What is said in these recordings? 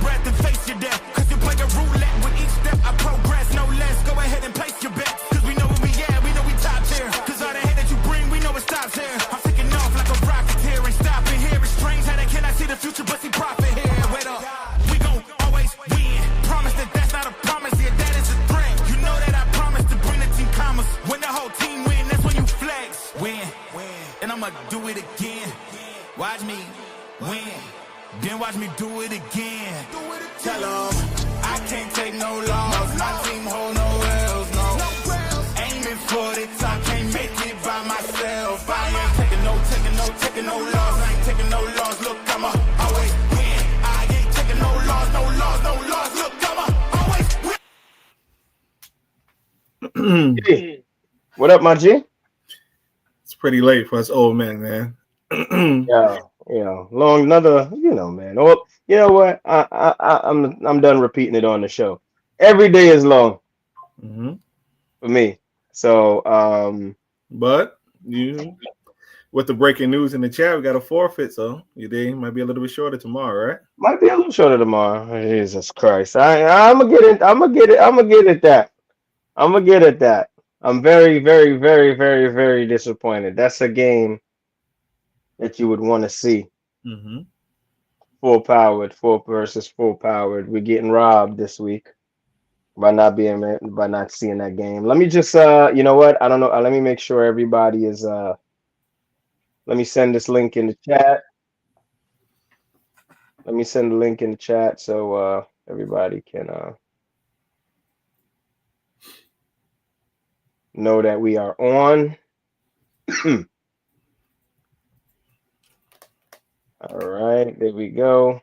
breath and face your death. Cause you play a roulette with each step. I progress, no less. Go ahead and place your bets. Cause we know where we at, we know we top tier. Cause all the hate that you bring, we know it stops here. I'm taking off like a rocketeer and stopping here. It's strange how they cannot see the future, but see profit here. Wait up, we gon' always win. Promise that that's not a promise, yeah, that is a threat. You know that I promise to bring the team commas. When the whole team win, that's when you flex. Win, and I'ma do it again. Watch me win, then watch me do it again. Tell 'em I can't take no loss. My team hold no L's, no. Aiming for the top, can't make it by myself. I ain't taking no loss. I ain't taking no loss. Look, I'ma always win. I ain't taking no loss. Look, I'ma always win. Hey, what up, my G? It's pretty late for us old men, man. Yeah, long another, man. Oh, you know what? I'm done repeating it on the show. Every day is long for me. So, but you, with the breaking news in the chat, we got a forfeit, so your day might be a little bit shorter tomorrow, right? might be a little shorter tomorrow. Jesus Christ! I'm gonna get it. I'm gonna get at that. I'm gonna get at that. I'm very, very, very, very, very disappointed. That's a game that you would want to see. Full powered, full versus full powered. We're getting robbed this week by not seeing that game. Let me just you know what? I don't know. Let me make sure everybody is let me send this link in the chat. Let me send the link in the chat so everybody can know that we are on. All right, there we go.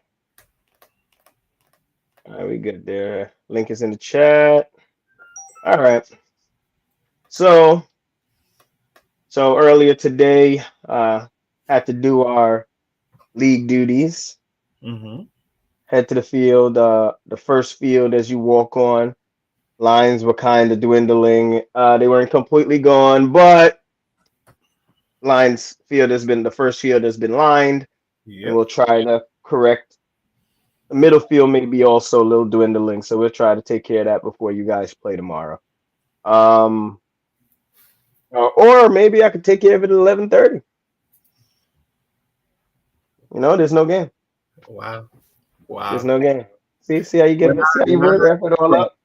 All right, we good there. Link is in the chat. All right. So earlier today, had to do our league duties. Head to the field. The first field as you walk on, lines were kind of dwindling. They weren't completely gone, but the first field has been lined. And we'll try to correct. The middle field may be also a little dwindling, so we'll try to take care of that before you guys play tomorrow. Or maybe I could take care of it at 11:30. There's no game. Wow. There's no game. See how you get it? See how you wrap it all up?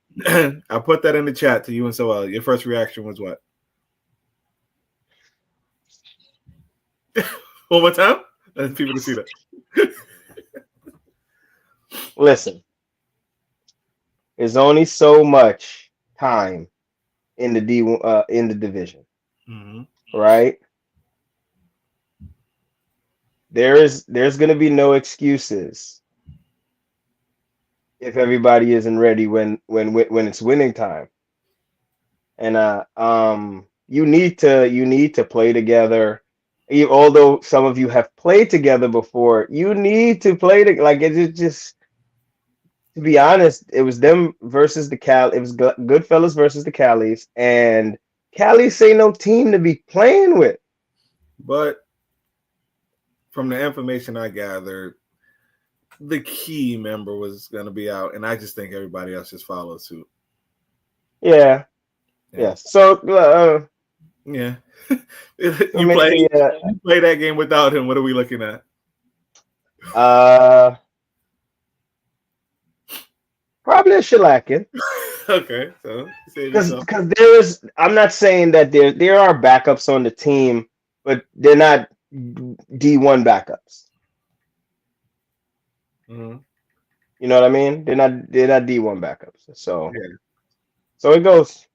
I put that in the chat to you and so your first reaction was what? One more time? Let people to see that. Listen, there's only so much time in the division, right? There's going to be no excuses if everybody isn't ready when it's winning time, and you need to play together. Although some of you have played together before, you need to play it's just, to be honest, it was them versus the Cal. It was Goodfellas versus the Callies, and Callies ain't no team to be playing with. But from the information I gathered, the key member was going to be out, and I just think everybody else just followed suit. Yeah. Yes. So. Yeah. You play that game without him. What are we looking at? Probably a shellacking. Okay, so because I'm not saying that there are backups on the team, but they're not D1 backups. You know what I mean? They're not D1 backups. So it goes.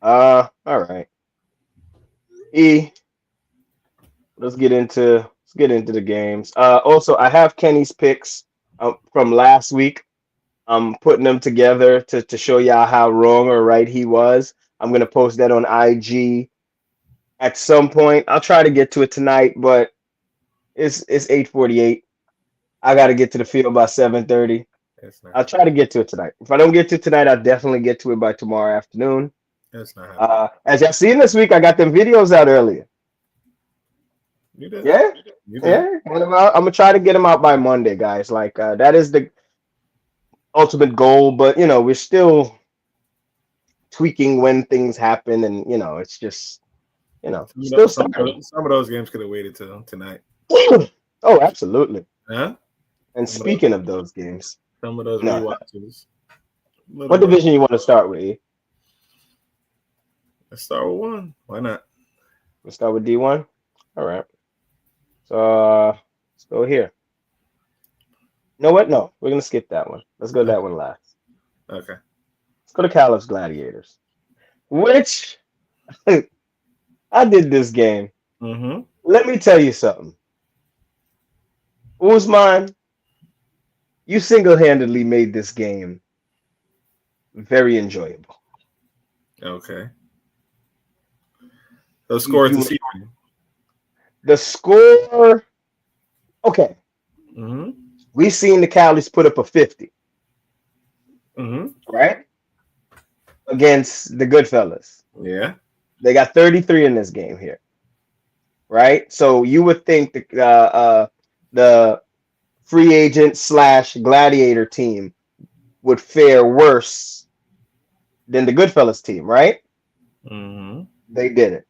All right. Let's get into the games. Also, I have Kenny's picks from last week. I'm putting them together to show y'all how wrong or right he was. I'm gonna post that on IG at some point. I'll try to get to it tonight, but it's 8:48. I got to get to the field by 7:30. I'll try to get to it tonight. If I don't get to it tonight, I'll definitely get to it by tomorrow afternoon. That's not happening. As y'all seen this week, I got them videos out earlier. You did. Yeah, You did. yeah. I'm gonna try to get him out by Monday, guys. Like that is the ultimate goal, but we're still tweaking when things happen, and it's just still Saturday. Some of those games could have waited till tonight. Oh, absolutely. Huh? And speaking of those games, Some of those no. rewatches. What division you want to start with? E? Let's start with one. Why not? Let's start with D1. All right. So let's go here. You know what? No, we're gonna skip that one. Let's go to that one last. Okay. Let's go to Caliph's Gladiators, which I did this game. Mm-hmm. Let me tell you something. Usman, you single-handedly made this game very enjoyable. Okay. Those scores this evening. The score. Okay. Mm-hmm. We seen the Cowleys put up a 50. Mm-hmm. Right? Against the Goodfellas. Yeah. They got 33 in this game here. Right? So you would think the free agent / gladiator team would fare worse than the Goodfellas team, right? Mm-hmm. They didn't.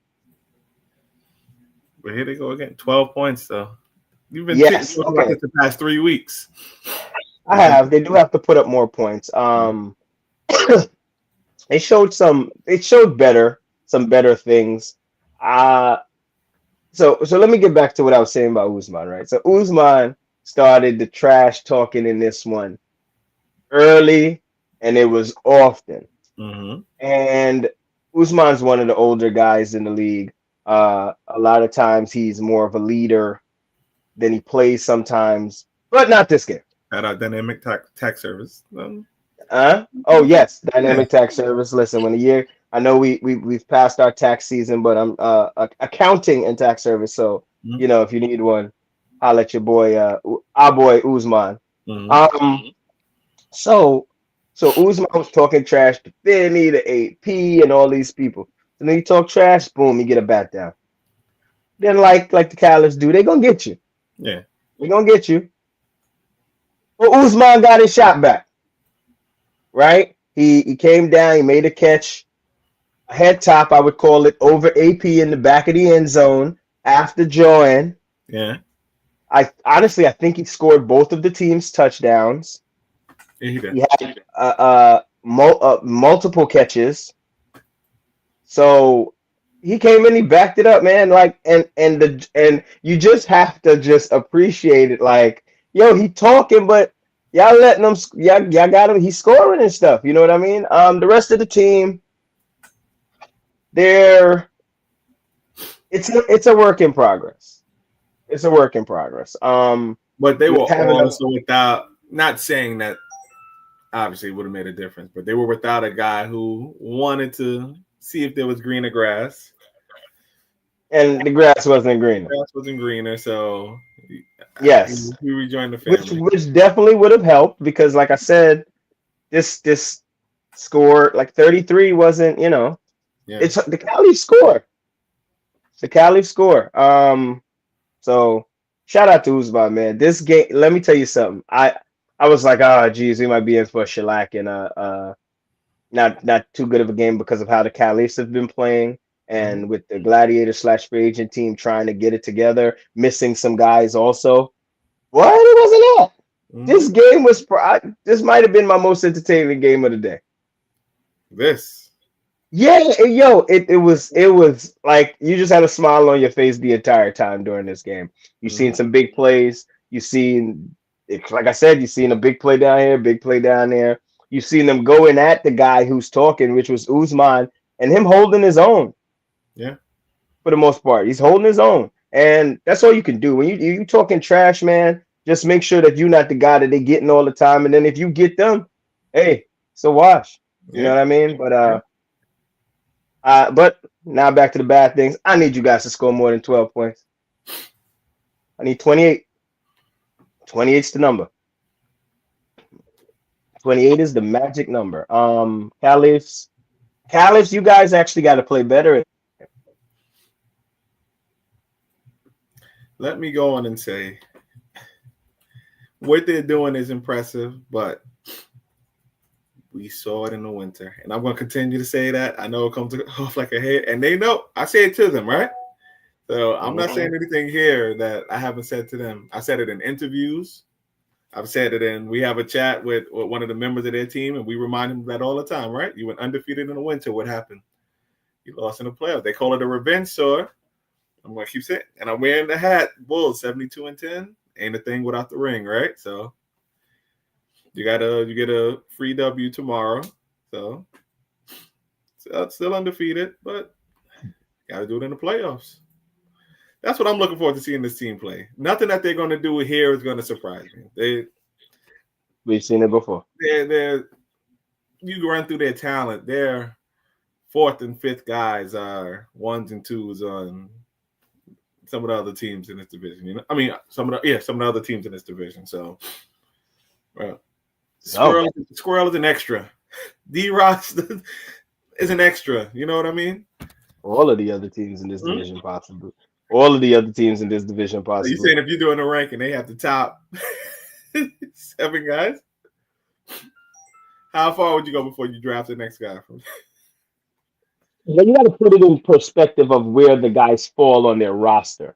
But here they go again. 12 points, though. You've been okay. the past 3 weeks. I have. They do have to put up more points. They showed some better things. So let me get back to what I was saying about Usman, right? So Usman started the trash talking in this one early, and it was often. Mm-hmm. And Usman's one of the older guys in the league. A lot of times he's more of a leader than he plays sometimes, but not this game. Shout out Dynamic Tax Service. Oh yes, Dynamic Tax Service. Listen, I know we've passed our tax season, but I'm accounting and tax service. So if you need one, I'll let your boy, our boy Usman. Mm-hmm. So Usman was talking trash to Finney, to AP, and all these people. And then you talk trash, boom, you get a bat down. Then like the Caliphs do, they gonna get you. Yeah, they gonna get you. Well, Usman got his shot back. Right? He came down, he made a catch, a head top, I would call it, over AP in the back of the end zone after drawing. Yeah. I think he scored both of the team's touchdowns. Yeah, he did. He had multiple catches. So he came in, he backed it up, man. Like and you just have to just appreciate it. Like, yo, he talking, but y'all letting him, y'all got him. He's scoring and stuff. You know what I mean? The rest of the team, it's a work in progress. It's a work in progress. But they were also without. Not saying that obviously it would have made a difference, but they were without a guy who wanted to see if there was greener grass. And the grass wasn't greener. Grass wasn't greener, so yes, we rejoined the family, which definitely would have helped because, like I said, this score like 33 wasn't, it's the Cali score. The Cali score. So shout out to Usman, man. This game, let me tell you something. I was like, geez, we might be in for a shellac and not too good of a game because of how the Caliphs have been playing. And with the Gladiator / free agent team trying to get it together, missing some guys also. What? It wasn't that. Mm-hmm. This game was. This might have been my most entertaining game of the day. This. Yeah, yo, it was like you just had a smile on your face the entire time during this game. You've seen some big plays. You've seen, like I said, you've seen a big play down here, big play down there. You've seen them going at the guy who's talking, which was Usman, and him holding his own. Yeah, for the most part, he's holding his own, and that's all you can do when you talking trash, man. Just make sure that you're not the guy that they getting all the time, and then if you get them, hey, it's a wash. You know what I mean? But now back to the bad things. I need you guys to score more than 12 points. I need 28. 28's the number. 28 is the magic number. Caliphs, you guys actually got to play better. let me go on and say what they're doing is impressive, but we saw it in the winter. And I'm going to continue to say that. I know it comes off like a hit, and they know. I say it to them, right? So I'm not saying anything here that I haven't said to them. I said it in interviews. I've said it in, we have a chat with one of the members of their team, and we remind them that all the time, right? You went undefeated in the winter. What happened? You lost in the playoffs. They call it a revenge tour. I'm going to keep saying, and I'm wearing the hat. Bulls 72-10. Ain't a thing without the ring, right? So you get a free W tomorrow. So still undefeated, but got to do it in the playoffs. That's what I'm looking forward to seeing this team play. Nothing that they're going to do here is going to surprise me. We've seen it before. You run through their talent. Their fourth and fifth guys are ones and twos on some of the other teams in this division. You know, I mean, some of the other teams in this division. So, well, Squirrel is an extra. D-Ross is an extra. You know what I mean? All of the other teams in this division, possibly. All of the other teams in this division, possibly. You saying if you're doing a ranking, they have the top 7 guys? How far would you go before you draft the next guy from? But you got to put it in perspective of where the guys fall on their roster.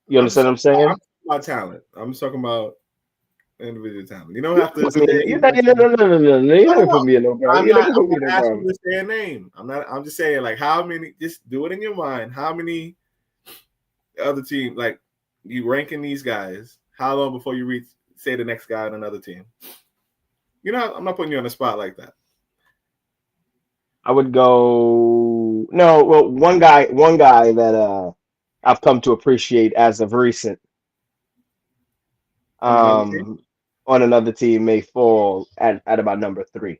You understand what I'm saying? I'm talking about talent. I'm just talking about individual talent. You don't have to. No. You're not gonna put me in no problem. I'm not asking you to say a name. I'm just saying, like, how many? Just do it in your mind. How many other team, like, you ranking these guys? How long before you say the next guy on another team? You know, I'm not putting you on the spot like that. I would go one guy that I've come to appreciate as of recent on another team may fall at about number 3.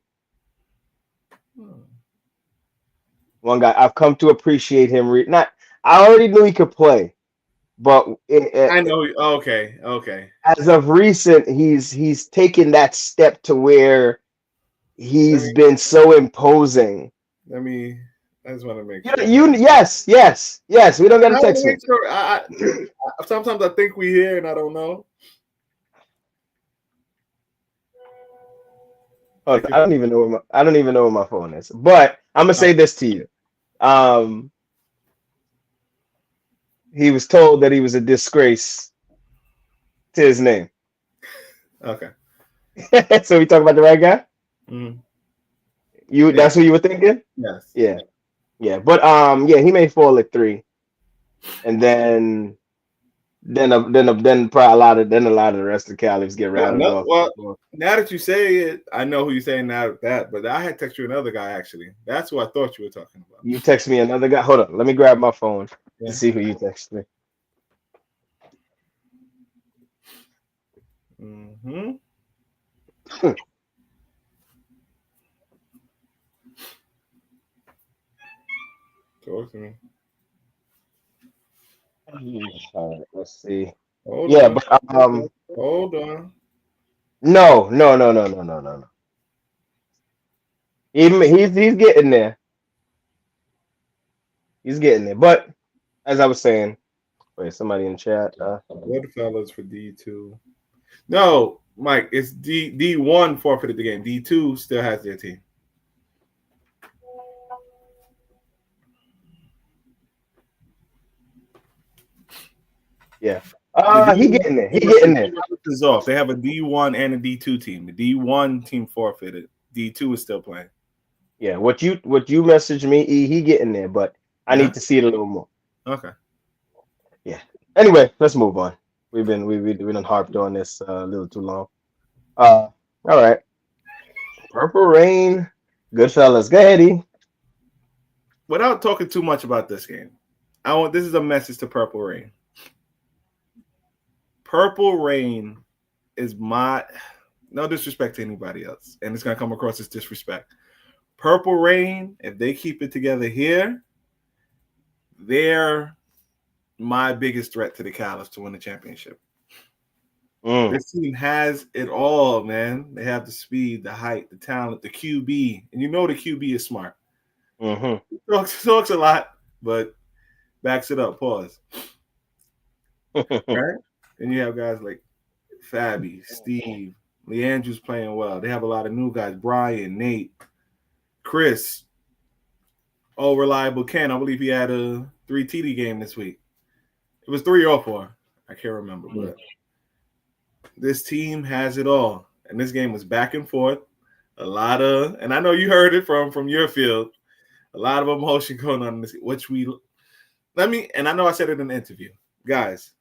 One guy I've come to appreciate him. I already knew he could play, but I know. Okay. As of recent, he's taken that step to where he's been so imposing. I just want to make sure. Yes. We don't got to text me. Sure. Sometimes I think we hear and I don't know. I don't even know where my phone is. But I'm gonna say this to you. He was told that he was a disgrace to his name. Okay. So we talk about the right guy? Mm-hmm. That's what you were thinking? Yes. Yeah. But he may fall at 3. And then probably a lot of the rest of the Calibs get rattled off. Well, now that you say it, I know who you're saying now that, but I had texted you another guy actually. That's who I thought you were talking about. You text me another guy? Hold on, let me grab my phone to see who you text me. Mm-hmm. Talk to me. All right, let's see. Hold on. But hold on. No. He's getting there. He's getting there. But as I was saying, wait, somebody in chat. What fellas for D2? No, Mike, it's D1 forfeited the game. D2 still has their team. Yeah. He getting there. Is off. They have a D1 and a D2 team. The D1 team forfeited. D2 is still playing. Yeah. What you messaged me, he getting there, but I need to see it a little more. Okay. Yeah. Anyway, let's move on. We've been harped on this a little too long. All right. Purple Rain, Goodfellas. Go ahead, E. Without talking too much about this game, this is a message to Purple Rain. Purple Rain is no disrespect to anybody else, and it's gonna come across as disrespect. Purple Rain, if they keep it together here, they're my biggest threat to the Cavs to win the championship. This team has it all, man. They have the speed, the height, the talent, the QB, and you know the QB is smart. Mm-hmm. Talks a lot, but backs it up. Pause. right? And you have guys like Fabby, Steve, Leandrew's playing well. They have a lot of new guys: Brian, Nate, Chris. Oh, reliable Ken. I believe he had a 3 TD game this week. It was 3 or 4. I can't remember, but this team has it all. And this game was back and forth. A lot of, and I know you heard it from your field. A lot of emotion going on in this, and I know I said it in the interview. Guys,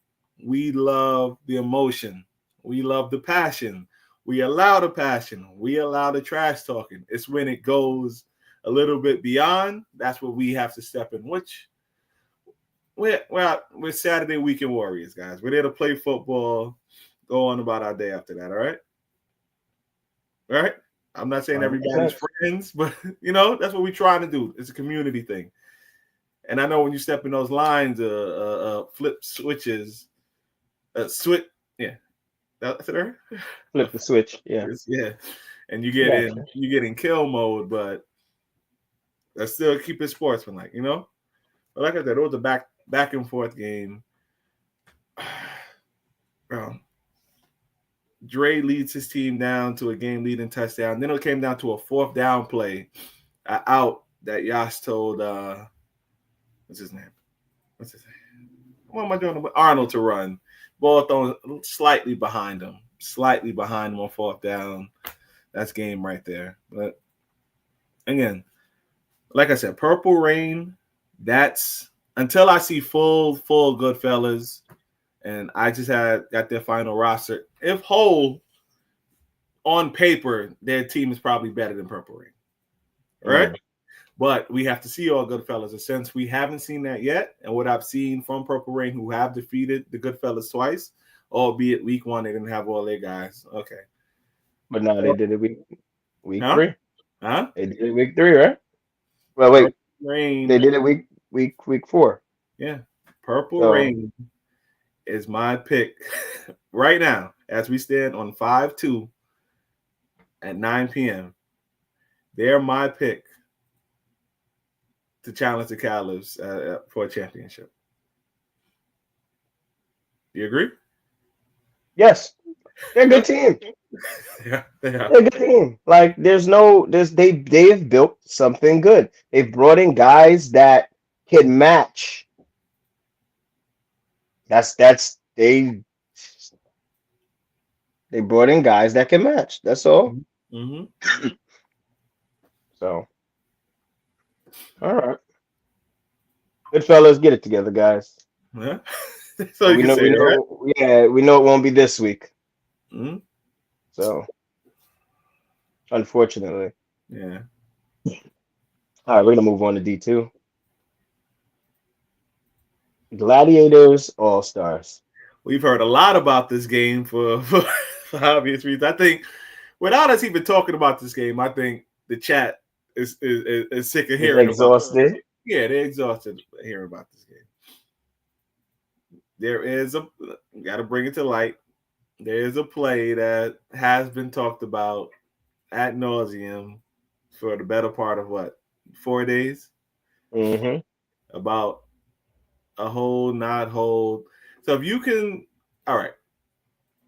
we love the emotion. We love the passion. We allow the passion. We allow the trash talking. It's when it goes a little bit beyond. That's what we have to step in. Which we're Saturday weekend warriors, guys. We're there to play football. Go on about our day after that. All right. All right. I'm not saying everybody's friends, but that's what we're trying to do. It's a community thing. And I know when you step in those lines, flip switches, switch, yeah, that's it. Right? Flip the switch, yeah. And you get in kill mode, but let's still keep it sportsmanlike, But like I said, it was a back and forth game. Dre leads his team down to a game-leading touchdown. Then it came down to a 4th down play, out that Yash told what's his name? What am I doing? Arnold to run. Ball thrown slightly behind him on 4th down. That's game right there. But again, like I said, Purple Rain. That's until I see full Goodfellas. And I just got their final roster. If whole, on paper, their team is probably better than Purple Rain. Right? Yeah. But we have to see all Goodfellas. And since we haven't seen that yet, and what I've seen from Purple Rain, who have defeated the Goodfellas twice, albeit week 1, they didn't have all their guys. Okay. But no, they did it week 3. Huh? They did it week 3, right? Well, wait. Rain. They did it week 4. Yeah. Purple Rain is my pick right now as we stand on 5/2 at 9 p.m. They're my pick to challenge the Calibs for a championship. Do you agree? Yes. They're a good team. Yeah, they're a good team. Like they've built something good. They've brought in guys that can match. They brought in guys that can match. That's all. Mm-hmm. So, all right. Good fellas, get it together, guys. Yeah. So we know, we know it won't be this week. Mm-hmm. So, unfortunately. Yeah. All right, we're gonna move on to D2. Gladiators All-Stars. We've heard a lot about this game for obvious reasons. I think without us even talking about this game, I think the chat is sick of hearing exhausted. About it. Yeah, they're exhausted hearing about this game. There is got to bring it to light. There is a play that has been talked about ad nauseum for the better part of 4 days? Mm-hmm. About a hold, not hold. So if you can, all right,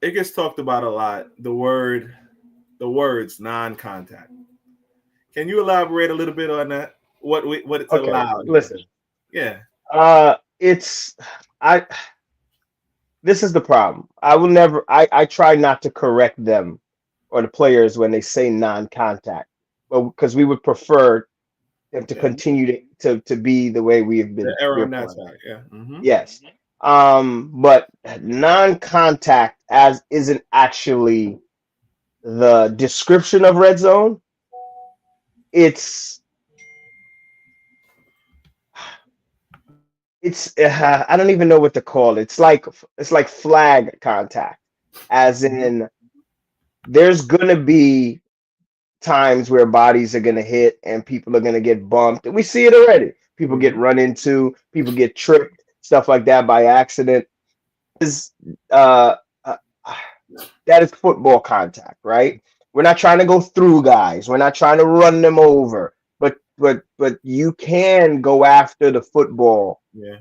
it gets talked about a lot. The words non-contact. Can you elaborate a little bit on that? What it's allowed? Listen, yeah. This is the problem. I try not to correct them or the players when they say non-contact, but because we would prefer them to continue to be the way we have been. The error on that side, yeah. Mm-hmm. Yes. But non-contact isn't actually the description of red zone. It's I don't even know what to call it. It's like flag contact, as in there's gonna be times where bodies are gonna hit and people are gonna get bumped. We see it already. People get run into, people get tripped, stuff like that by accident. That is football contact, right? We're not trying to go through guys. We're not trying to run them over. But you can go after the football. Yeah.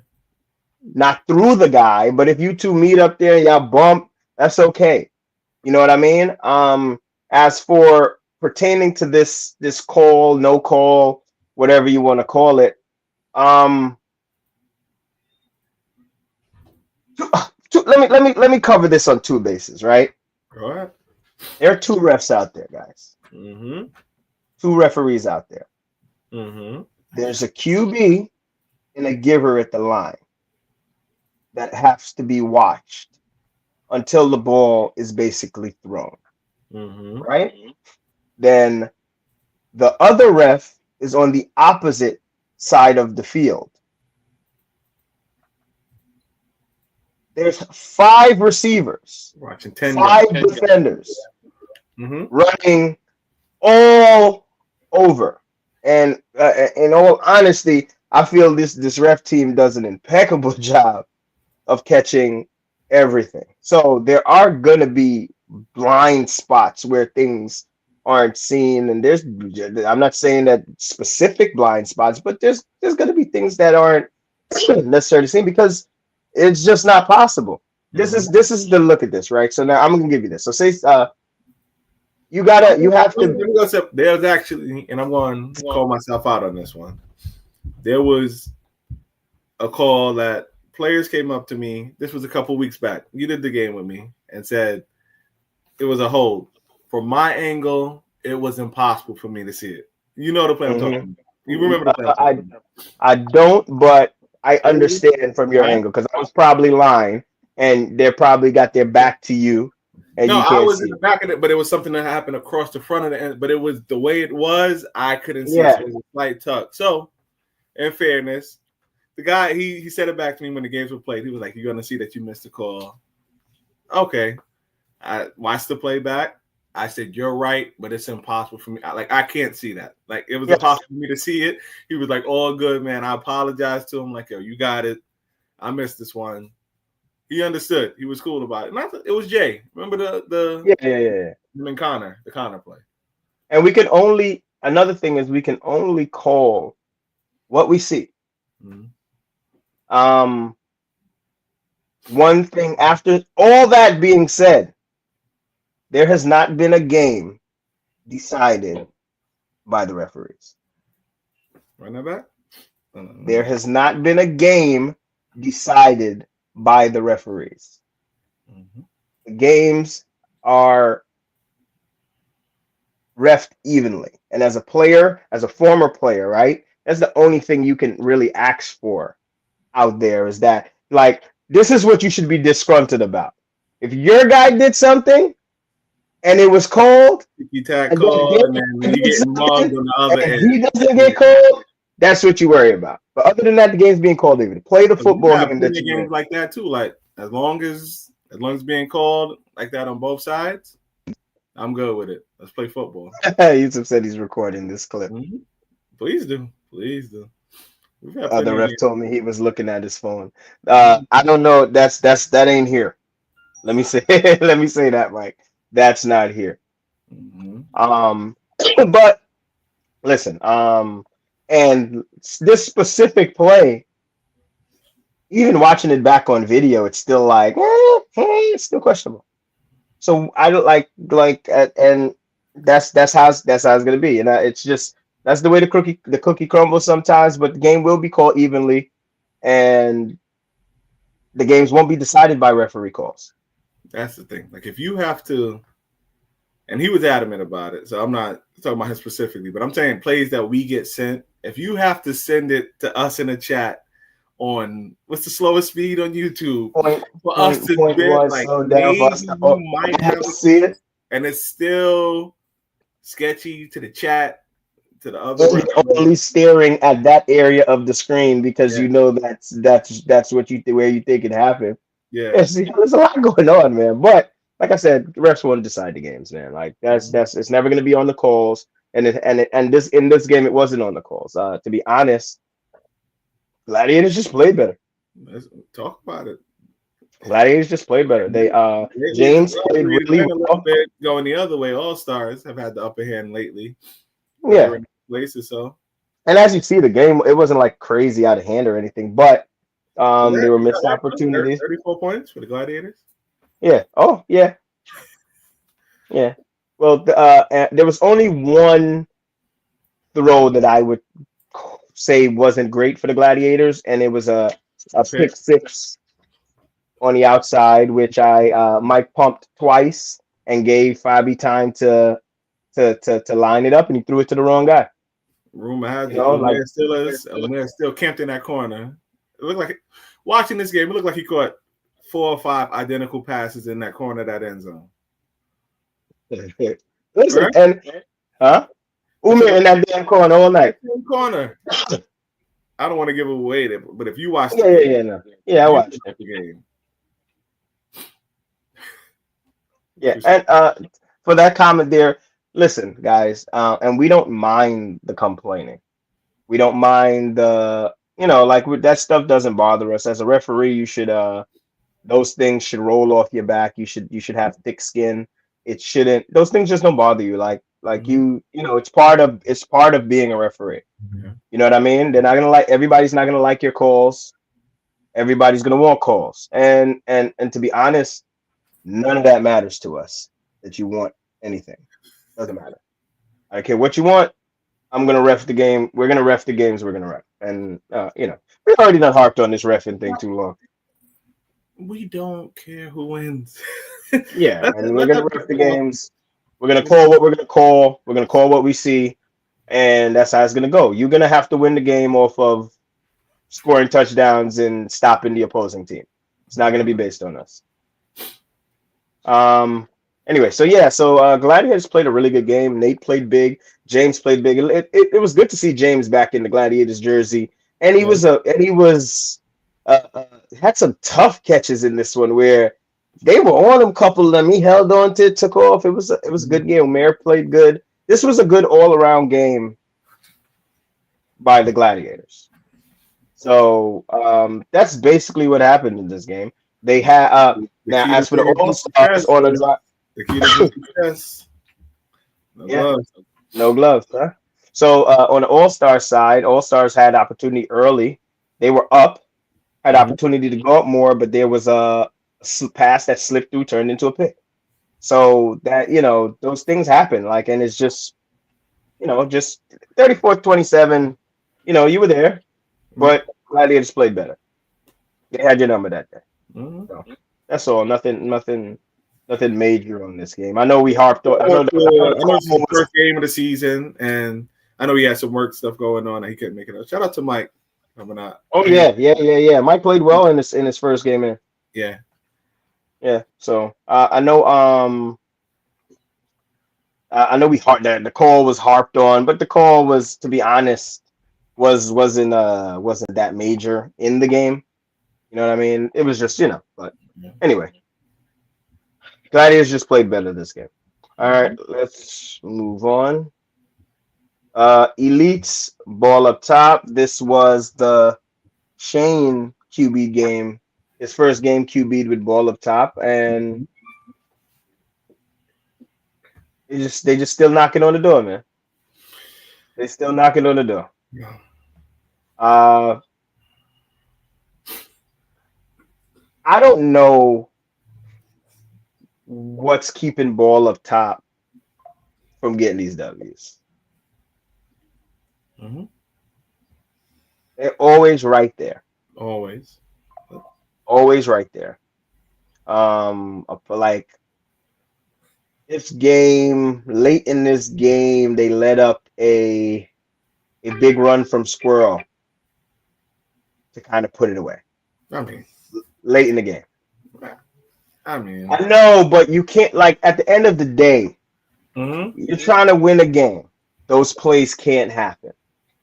not through the guy, but if you two meet up there and y'all bump, that's okay. You know what I mean? As for pertaining to this call, no call, whatever you want to call it, um, let me cover this on two bases, right? All right. There are two refs out there, guys. Mm-hmm. Two referees out there. Mm-hmm. There's a QB and a giver at the line that has to be watched until the ball is basically thrown, Mm-hmm. right? Then the other ref is on the opposite side of the field. There's 5 receivers, Watching 10 5 guys. defenders Mm-hmm. running all over. And in all honesty, I feel this ref team does an impeccable job of catching everything. So there are going to be blind spots where things aren't seen, and I'm not saying that specific blind spots, but there's going to be things that aren't necessarily seen because it's just not possible. This is the look at this, right? So now I'm going to give you this. So say you have to. Let me go step. There's actually, and I'm going to call myself out on this one. There was a call that players came up to me. This was a couple weeks back. You did the game with me and said it was a hold. From my angle, it was impossible for me to see it. You know the play I'm talking about. You remember the play I'm talking about. I don't, but I understand from your angle because I was probably lying, and they probably got their back to you. And no, you can't I was see in the back of it, but it was something that happened across the front of the end. But it was the way it was, I couldn't see it. So it was a slight tuck. So, in fairness, the guy he said it back to me when the games were played. He was like, "You're gonna see that you missed the call." Okay, I watched the play back. I said, "You're right, but it's impossible for me. I can't see that. Like it was impossible for me to see it." He was like, "All good, man." I apologized to him. Like, "Yo, you got it. I missed this one." He understood. He was cool about it. And it was Jay. Remember the him and Connor, the Connor play. And another thing is we can only call what we see. Mm-hmm. One thing after all that being said, there has not been a game decided by the referees. Run that back? There has not been a game decided by the referees. Mm-hmm. The games are refed evenly. And as a player, as a former player, right? That's the only thing you can really ask for out there is that, like, this is what you should be disgruntled about. If your guy did something and it was called, you call, and then you get mugged on the other end. He doesn't get called, that's what you worry about. But other than that, the game's being called even. Play the football game that you games like that too. Like as long as it's being called like that on both sides, I'm good with it. Let's play football. Yusuf said he's recording this clip. Mm-hmm. Please do. The ref told me he was looking at his phone. I don't know. That ain't here. Let me say that, Mike. That's not here. Mm-hmm. But listen, and this specific play, even watching it back on video, it's still like, it's still questionable. So I don't like, and that's how it's gonna be, and it's just that's the way the cookie crumbles sometimes. But the game will be called evenly, and the games won't be decided by referee calls. That's the thing. Like if you have to, and he was adamant about it, so I'm not talking about him specifically, but I'm saying plays that we get sent. If you have to send it to us in a chat on what's the slowest speed on YouTube for us to bid, like maybe you might have to see it, and it's still sketchy to the chat, to the other. Only staring at that area of the screen because you know that's what where you think it happened. Yeah, there's a lot going on, man. But like I said, the refs want to decide the games, man. Like that's it's never going to be on the calls, and in this game it wasn't on the calls. To be honest, Gladiators just played better. Let's talk about it. Gladiators just played better. They James played really well. Going the other way, All Stars have had the upper hand lately. Yeah, places so. And as you see, the game it wasn't like crazy out of hand or anything, but There were missed opportunities. 34 points for the Gladiators. Yeah. Oh, yeah. Yeah. Well, there was only one throw that I would say wasn't great for the Gladiators, and it was a pick six on the outside, which I Mike pumped twice and gave Fabi time to line it up, and he threw it to the wrong guy. Rumor has it, Umair still camped in that corner. It looked like watching this game. It looked like he caught 4 or 5 identical passes in that corner of that end zone. Listen, Right? and Umair in that damn corner all night. Corner. I don't want to give away that, but if you watch, I watched the game. Yeah, and for that comment there, listen, guys, and we don't mind the complaining. We don't mind the, like that stuff doesn't bother us. As a referee, you should those things should roll off your back. You should have thick skin. It shouldn't. Those things just don't bother you. Like it's part of being a referee. Yeah. You know what I mean? They're not gonna like everybody's not gonna like your calls. Everybody's gonna want calls, and to be honest, none of that matters to us. That you want anything doesn't matter. I don't care what you want. I'm gonna ref the game. We're gonna ref the games. We're gonna ref, and we've already done harped on this refing thing too long. We don't care who wins. Yeah, and we're gonna ref the games. We're gonna call what we're gonna call. We're gonna call what we see, and that's how it's gonna go. You're gonna have to win the game off of scoring touchdowns and stopping the opposing team. It's not gonna be based on us. Anyway, so Gladiators played a really good game. Nate played big. James played big. It was good to see James back in the Gladiators jersey, and he had some tough catches in this one where they were on him. Couple of them he held on to, took off. It was a good game. Mayor played good. This was a good all around game by the Gladiators. So that's basically what happened in this game. They had now as for the All Stars on the drive. The key to success. No gloves, huh? So on the All-Star side, All-Stars had opportunity early. They were up, had opportunity to go up more, but there was a pass that slipped through, turned into a pick. So that, those things happen. And it's just, just 34-27, you were there, but Gladiators played better. They had your number that day. So that's all. Nothing major on this game. I know we harped on. I know this is the first game of the season, and I know he had some work stuff going on, and he couldn't make it up. Shout out to Mike coming out. Oh yeah. Mike played well in his first game in. Yeah. So I know. I know the call was harped on, but the call was, to be honest, wasn't that major in the game. You know what I mean? It was just But anyway. Gladiators just played better this game. All right, let's move on. Elites ball up top. This was the Shane QB game. His first game QB'd with ball up top, and they just still knocking on the door, man. They still knocking on the door. I don't know what's keeping ball up top from getting these W's. They're always right there. Always right there. This game, late in this game, they let up a big run from Squirrel to kind of put it away. Late in the game. I know, but you can't, at the end of the day, you're trying to win a game. Those plays can't happen.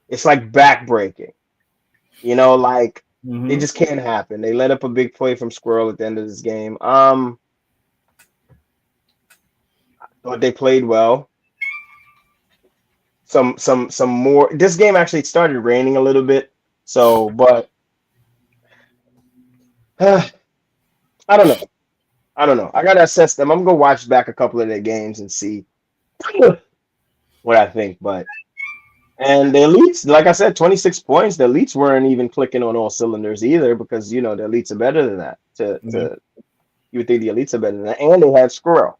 It's like backbreaking. They just can't happen. They let up a big play from Squirrel at the end of this game. I thought they played well. Some more. This game actually started raining a little bit, but I don't know. I gotta assess them. I'm gonna watch back a couple of their games and see what I think. But And the elites, like I said, 26 points. The elites weren't even clicking on all cylinders either because the elites are better than that. You would think the elites are better than that. And they had Squirrel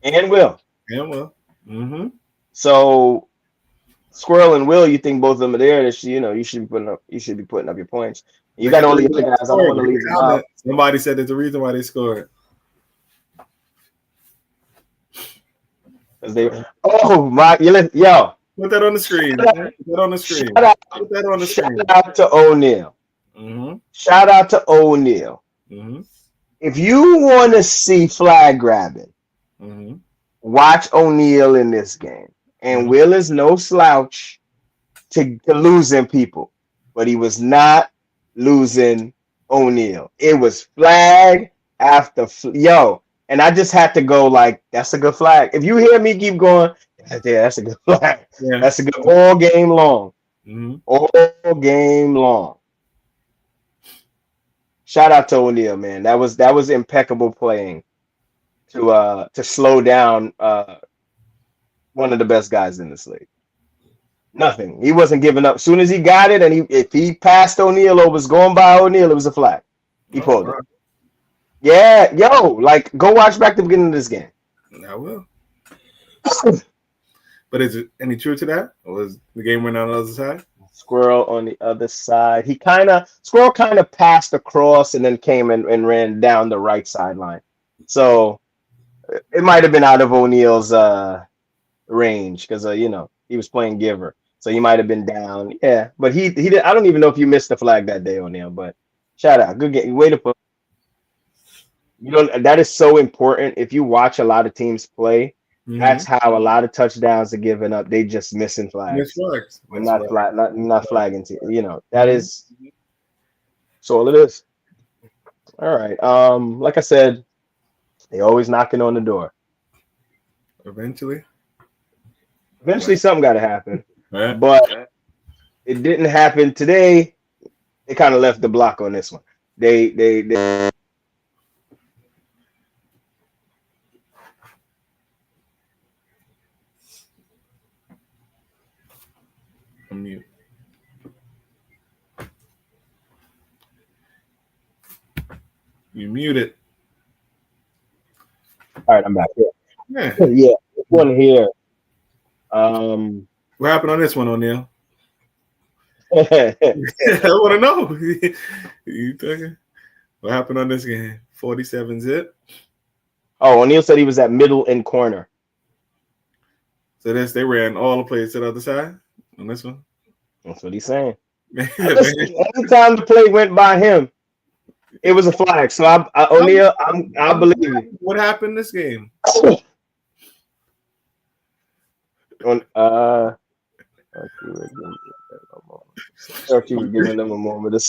and Will. Yeah, well. Mm-hmm. So Squirrel and Will, you think both of them are there? That you should be putting up your points. You got all the other guys. I don't want to leave them out. Somebody said there's a reason why they scored. Because oh my, yo. Put that on the screen. Put that on the screen. Shout out to O'Neal. Mm-hmm. Shout out to O'Neal. Mm-hmm. If you want to see flag grabbing, Mm-hmm. watch O'Neal in this game. And Will is no slouch to losing people, but he was not losing O'Neal. It was flag after yo. And I just had to go like, that's a good flag. If you hear me keep going, yeah, that's a good flag. Yeah. That's a good all game long. Mm-hmm. All game long. Shout out to O'Neal, man. That was impeccable playing to slow down one of the best guys in this league. Nothing. He wasn't giving up. As soon as he got it, and if he passed O'Neal or was going by O'Neal, it was a flag. He pulled it. Yeah, yo, like go watch back the beginning of this game. I will. But is it any truth to that? Or was the game went on the other side? Squirrel on the other side. Squirrel kind of passed across and then came and ran down the right sideline. So it might have been out of O'Neal's range because he was playing giver. So he might have been down. Yeah, but he did. I don't even know if you missed the flag that day, O'Neal. But shout out, good game. Way to put. That is so important. If you watch a lot of teams play, that's how a lot of touchdowns are given up. They just missing flags. We're not flagging. That is. That's all it is. All right. Like I said, they always knocking on the door. Eventually, something got to happen. Yeah. But it didn't happen today. They kind of left the block on this one. They I'm mute. You muted. All right, I'm back here. Yeah. Yeah, this one here. What happened on this one, O'Neal? I want to know. You thinking? What happened on this game? 47 zip. Oh, O'Neal said he was at middle and corner. So they ran all the plays to the other side on this one. That's what he's saying. Anytime the play went by him, it was a flag. So O'Neal, I believe you. What happened this game? Thought you were giving them a moment of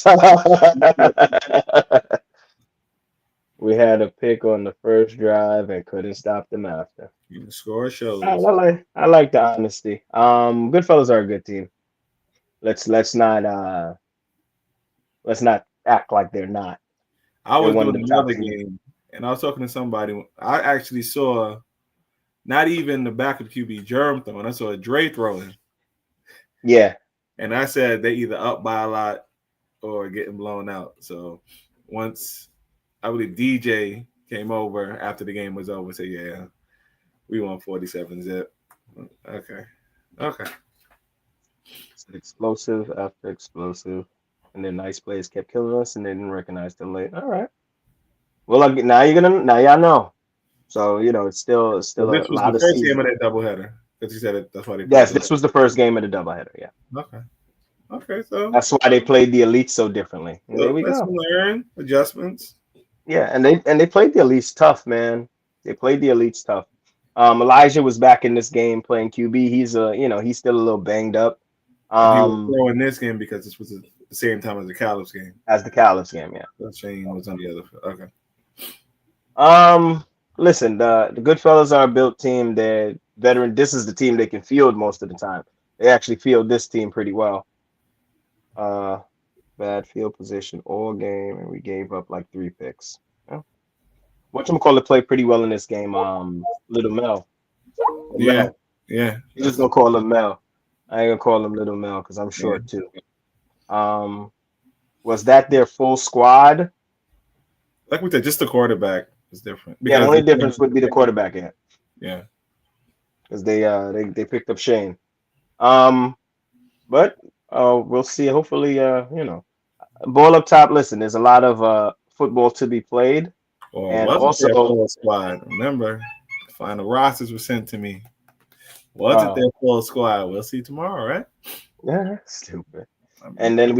We had a pick on the first drive and couldn't stop them after. You can score shows. I like the honesty. Goodfellas are a good team. Let's not act like they're not. I was doing another game, and I was talking to somebody. I actually saw not even the back of QB Germ throwing. I saw Dre throwing. Yeah. And I said they either up by a lot or getting blown out. So once I believe DJ came over after the game was over and said, yeah, we won 47 zip. Okay. Explosive after explosive. And then nice plays kept killing us and they didn't recognize the late. All right. Well, now y'all know. So, it's still this a was lot the of first season. game of that doubleheader. Because you said that's why they played. Yes, this was the first game of the doubleheader, yeah. Okay, so that's why they played the elites so differently. And there we go. Learn adjustments. Yeah, and they played the elites tough, man. They played the elites tough. Elijah was back in this game playing QB. He's he's still a little banged up. He was throwing this game because this was the same time as the Calip's game. As the Calip's game, yeah. That Shane was on the other. Okay. Listen, the Goodfellas are a built team. They're veteran. This is the team they can field most of the time. They actually field this team pretty well. Bad field position all game, and we gave up like 3 picks. Yeah. Whatchamacallit played pretty well in this game. Little Mel. Yeah. He's just gonna call him Mel. I ain't gonna call him Little Mel because I'm Yeah. short too. Was that their full squad? Like we said, just the quarterback is different Yeah, the because only difference would be the quarterback, yeah. because they picked up Shane. But we'll see. Hopefully, ball up top. Listen, there's a lot of football to be played, Or and wasn't their also, full squad? Remember, final rosters were sent to me. Was it uh, their full squad? We'll see tomorrow, right? yeah, stupid. I mean, And then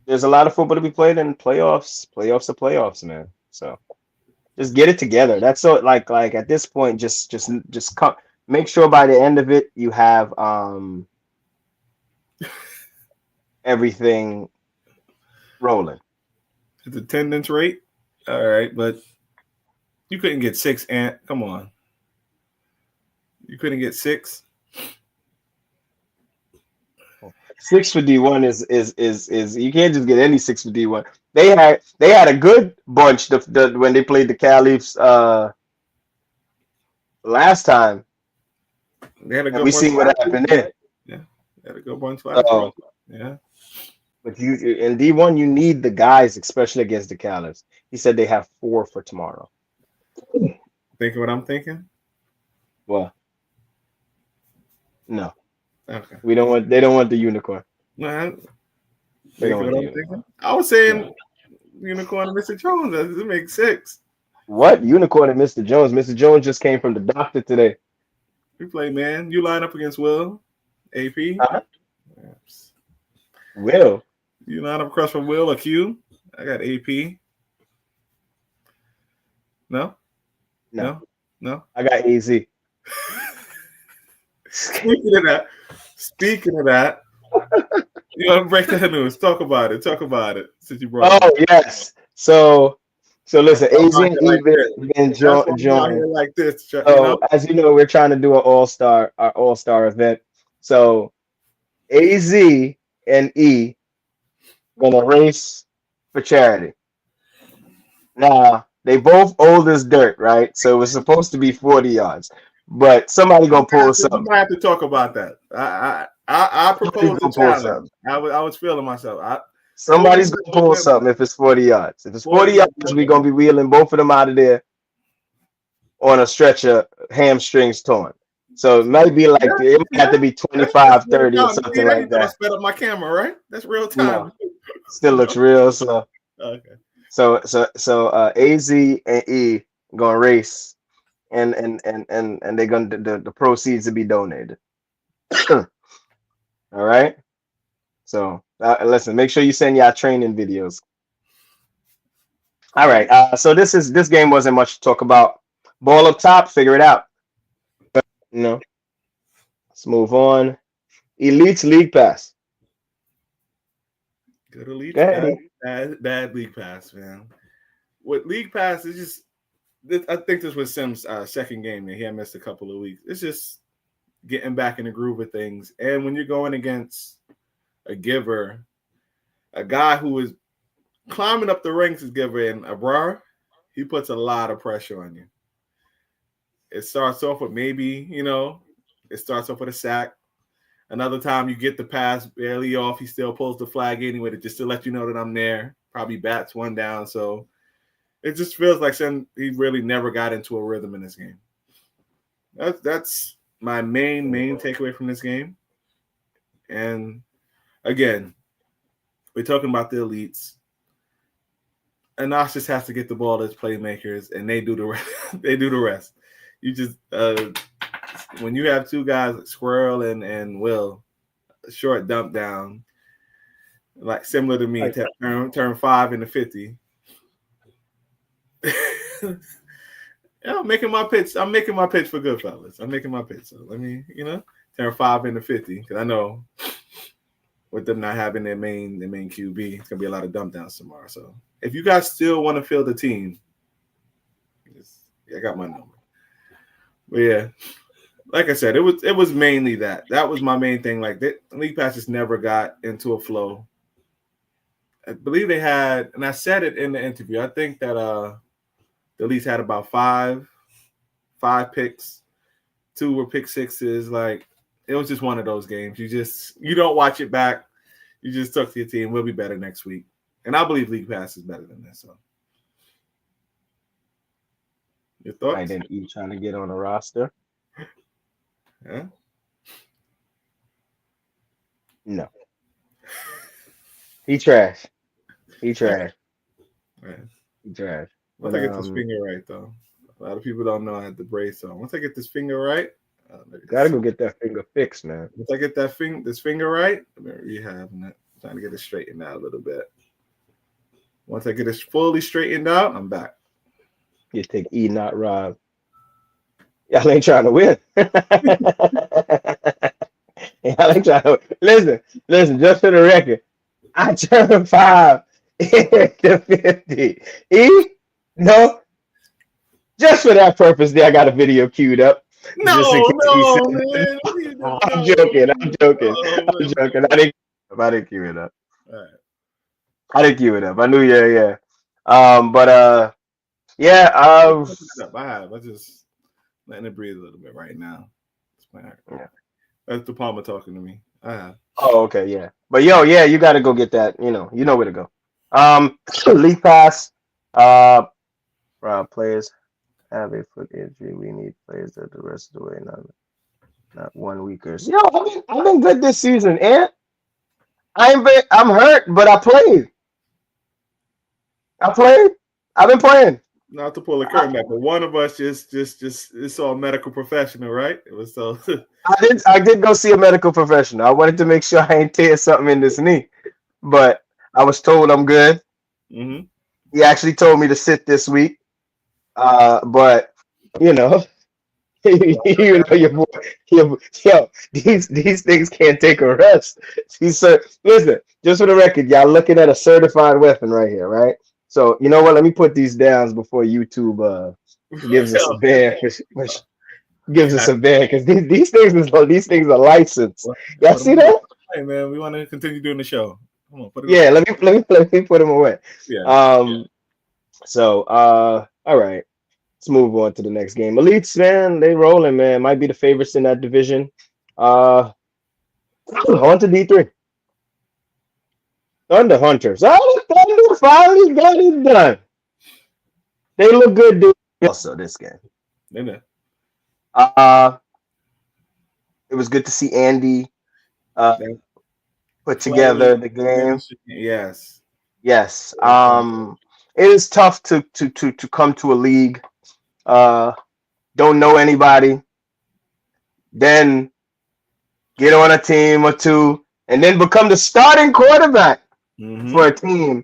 there's a lot of football to be played in playoffs. Playoffs are playoffs, man. So just get it together. That's so like at this point, just come. Make sure by the end of it you have everything rolling. the attendance rate. All right, but you couldn't get 6. And come on, you couldn't get 6. 6 for D1 is you can't just get any 6 for D1. They had a good bunch when they played the Califs last time, They had a and good we bunch seen what last week. happened there. Yeah, they had a good bunch last So, week. Yeah, but you in D1 you need the guys, especially against the Califs. He said they have 4 for tomorrow. thinking what I'm thinking. Well, no, Okay, we don't want. They don't want the unicorn. man, They don't thinking want what the I'm unicorn. thinking. I was saying No. Unicorn and Mr. Jones. That makes 6. What unicorn and Mr. Jones? Mr. Jones just came from the doctor today. We play, man. You line up against Will, AP. Huh? Yes. Will. You line up across from Will or Q. I got AP. No, No, no. I got AZ. Speaking of that, you want to break that news? Talk about it. Since you brought it Oh up. yes. So listen, I'm AZ out and here like E this. been That's why I'm out joined. here like this. So as you know, we're trying to do our all-star event. So AZ and E gonna race for charity. Now they both old as dirt, right? So it was supposed to be 40 yards, but somebody gonna pull We something. might have to talk about that. I Somebody's proposed a gonna pull challenge. something. I was feeling myself. 40 Somebody's gonna pull something if it's 40 yards. If it's 40 40 yards, we're gonna be wheeling both of them out of there on a stretcher, hamstrings torn. So it might be like it might have to be That's 25, real 30 or time. See something that? You like thought I that. sped up my camera, right? That's real time. No, still looks real. So Okay. AZ and E gonna race and they're gonna the proceeds to be donated. All right. So listen, make sure you send y'all training videos. All right. So this game wasn't much to talk about. Ball up top, figure it out. You know, let's move on. Elite's League Pass. Good Elite Go Pass. ahead. Bad League Pass, man. With League Pass, it's just I think this was Sim's second game that he had missed a couple of weeks. It's just getting back in the groove of things. And when you're going against a giver, a guy who is climbing up the ranks as giver and Abrar, he puts a lot of pressure on you. It starts off with it starts off with a sack. Another time you get the pass barely off, he still pulls the flag anyway just to let you know that I'm there. Probably bats one down. So it just feels like he really never got into a rhythm in this game. That's my main takeaway from this game. And again, we're talking about the elites. And Anosh just has to get the ball to his playmakers, and they do the rest. They do the rest. You just when you have two guys, Squirrel and Will, short dump down, like similar to me, turn 5 into 50. Yeah, I'm making my pitch. I'm making my pitch for Goodfellas. I'm making my pitch. So let me, turn 5 into 50 because I know with them not having their main QB, it's gonna be a lot of dump downs tomorrow. So if you guys still want to field the team, I got my number. But yeah, like I said, it was mainly that. That was my main thing. Like the League Pass just never got into a flow. I believe they had, and I said it in the interview. I think that the Leafs had about five picks. 2 were pick sixes. Like it was just one of those games. You don't watch it back. You just talk to your team. We'll be better next week. And I believe League Pass is better than this. So, your thoughts? I didn't even trying to get on the roster. Yeah. No. He trash. He trash. Right. He trash. Once I get this finger right, though. A lot of people don't know I had the brace on. Once I get this finger right, gotta go get that finger fixed, man. once I get this finger right, I'm rehabbing it. I'm trying to get it straightened out a little bit. Once I get it fully straightened out, I'm back. You take E, not Rob. Y'all ain't trying to win. Y'all ain't trying to win. Listen, just for the record, I turned 5 to 50. E? No. Just for that purpose, I got a video queued up. No, man. I'm joking. I didn't queue it up. All right. I didn't queue it up. I knew, yeah. Yeah. I just letting it breathe a little bit right now. Yeah. That's the Palmer talking to me. Oh, okay, yeah. But yeah, you got to go get that. You know where to go. League Pass. Players have a foot injury. We need players that the rest of the way, not 1 weekers. Yo, I've been good this season, and I'm hurt, but I played. I've been playing. Not to pull a curtain back, but one of us just saw a medical professional, right? It was so. I did go see a medical professional. I wanted to make sure I ain't tear something in this knee, but I was told I'm good. Mm-hmm. He actually told me to sit this week, but you know your boy, these things can't take a rest. Listen, just for the record, y'all looking at a certified weapon right here, right? So you know what? Let me put these down before YouTube gives us a ban. Gives us a ban because these things are licensed. Y'all see that? Hey man, we want to continue doing the show. Come on, put it yeah, let me put them away. Yeah. So all right. Let's move on to the next game. Elites, man, they rolling, man. Might be the favorites in that division. On to D3. Thunder Hunters. Oh, Thunder finally got it done. They look good, dude. Also, this game. It was good to see Andy put together the game. Yes. It is tough to come to a league. Don't know anybody. Then get on a team or two, and then become the starting quarterback for a team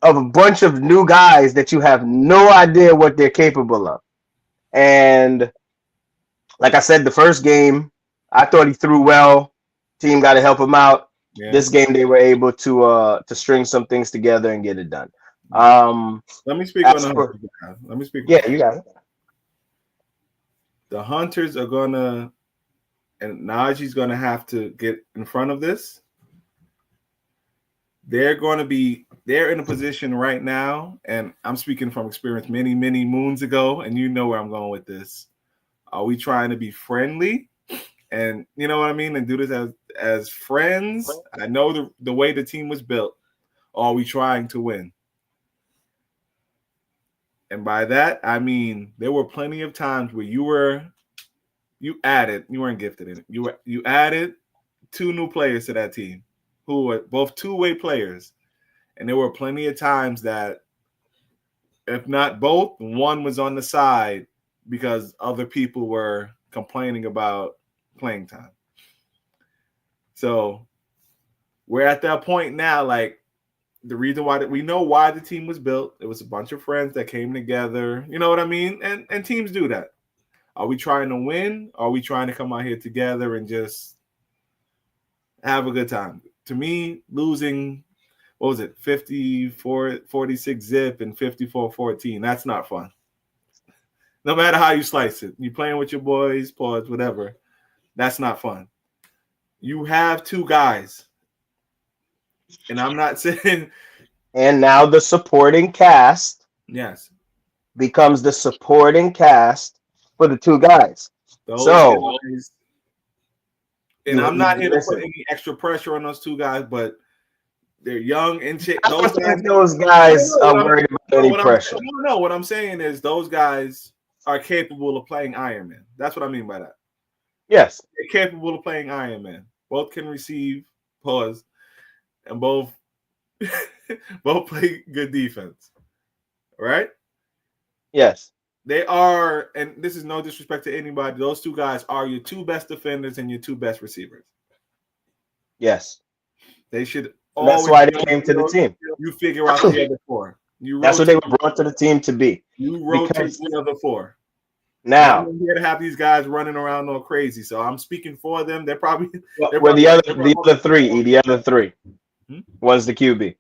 of a bunch of new guys that you have no idea what they're capable of. And like I said, the first game, I thought he threw well. Team got to help him out. Yeah. This game, they were able to string some things together and get it done. Let me speak on the Hunters. Let me speak. Yeah, you got it. The Hunters are gonna, and Najee's gonna have to get in front of this. They're in a position right now, and I'm speaking from experience many, many moons ago, and you know where I'm going with this. Are we trying to be friendly? And you know what I mean? And do this as friends? I know the way the team was built. Or are we trying to win? And by that, I mean there were plenty of times where you weren't gifted in it. You added 2 new players to that team who were both two-way players. And there were plenty of times that, if not both, one was on the side because other people were complaining about playing time. So we're at that point now, like the reason why we know why the team was built. It was a bunch of friends that came together. You know what I mean? And teams do that. Are we trying to win? Or are we trying to come out here together and just have a good time? To me, losing, 46 zip and 54-14, that's not fun. No matter how you slice it. You're playing with your boys, pods, whatever. That's not fun. You have 2 guys. And I'm not saying. And now the supporting cast becomes the supporting cast for the 2 guys. Those guys And I'm not here to listen. put any extra pressure on those two guys, but they're young and I don't think those guys are worried about any pressure. No, what I'm saying is those guys are capable of playing Iron Man. That's what I mean by that. Yes. They're capable of playing Iron Man. Both can receive, pause, and both play good defense. Right? Yes. They are, and this is no disrespect to anybody, those two guys are your two best defenders and your two best receivers. Yes. They should That's why they came to the team. You figure out the other four. That's what they were brought to the team to be. You rotate the other four. Now, I'm here to have these guys running around all crazy, so I'm speaking for them. They're probably the other three. One's the QB.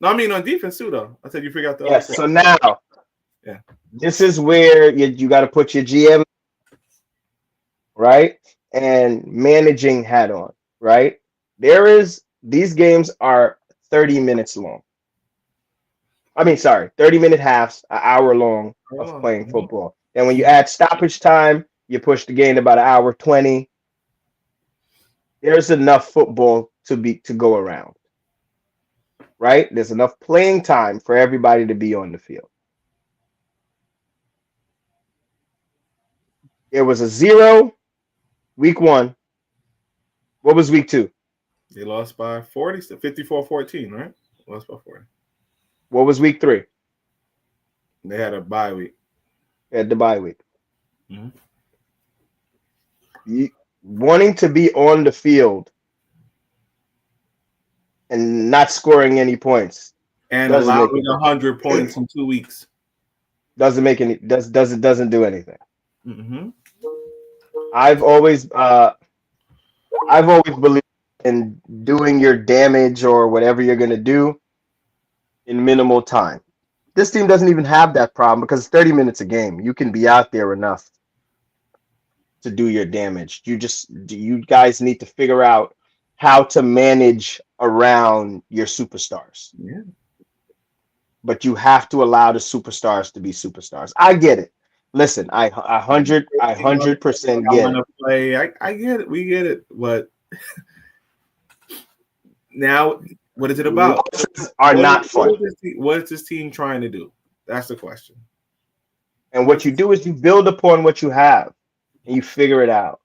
No, I mean on defense too, though. I said you figure out the other yes. four. So now, yeah, this is where you got to put your GM right and managing hat on. Right, these games are 30 minutes long. 30-minute halves, an hour long of playing football. And when you add stoppage time, you push the game to about an hour 20. There's enough football to go around. Right? There's enough playing time for everybody to be on the field. There was a 0 week 1. What was week 2? They lost by 40, 54-14, right? Lost by 40. What was week 3? They had a bye week. They had the bye week. Mm-hmm. Wanting to be on the field and not scoring any points and allowing 100 points in 2 weeks doesn't do anything. Mm-hmm. I've always believed in doing your damage or whatever you're gonna do in minimal time. This team doesn't even have that problem because it's 30 minutes a game. You can be out there enough to do your damage. You guys need to figure out how to manage around your superstars. Yeah. But you have to allow the superstars to be superstars. I get it. Listen, I 100% get it. I get it. We get it. But now, what is it about? Not fun. What is this team trying to do? That's the question. And what you do is you build upon what you have and you figure it out.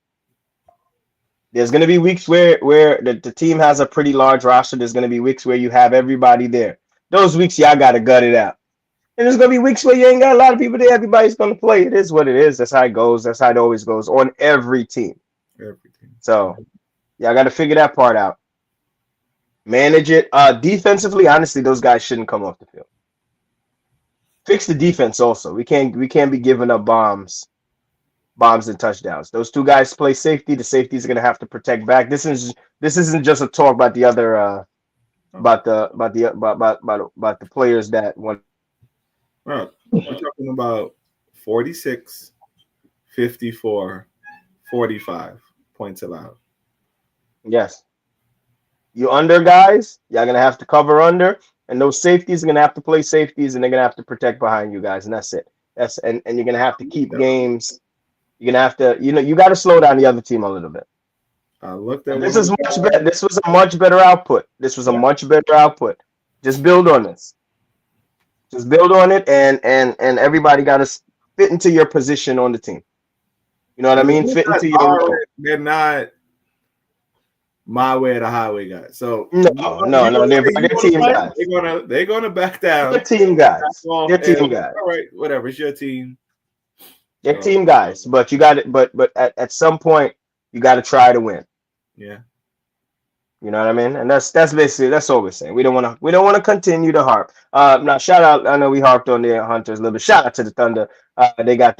There's going to be weeks where the team has a pretty large roster. There's going to be weeks where you have everybody there. Those weeks, y'all got to gut it out. And there's going to be weeks where you ain't got a lot of people there. Everybody's going to play. It is what it is. That's how it goes. That's how it always goes on every team. So y'all got to figure that part out. Manage it. Defensively, honestly, those guys shouldn't come off the field. Fix the defense also. We can't be giving up bombs and touchdowns. Those two guys play safety. The safeties are going to have to protect back. This isn't just a talk about the other about the players that won. Right. We're talking about 46, 54, 45 points allowed. Yes. You under guys, y'all gonna have to cover under, and those safeties are gonna have to play safeties, and they're gonna have to protect behind you guys, and that's it. And you're gonna have to keep games. You're gonna have to, you got to slow down the other team a little bit. I looked at this is much better. This was a much better output. Just build on this. Just build on it, and everybody got to fit into your position on the team. You know what I mean? Fit into your role. They're not my way or the highway guys. So no, they're team guys. They're gonna back down. They're team guys. They're team guys. All right, whatever. It's your team. They're team guys, but you got it. But at some point, you got to try to win. Yeah. You know what I mean? And that's basically all we're saying. We don't want to continue to harp. Now shout out. I know we harped on the Hunters a little bit. Shout out to the Thunder. They got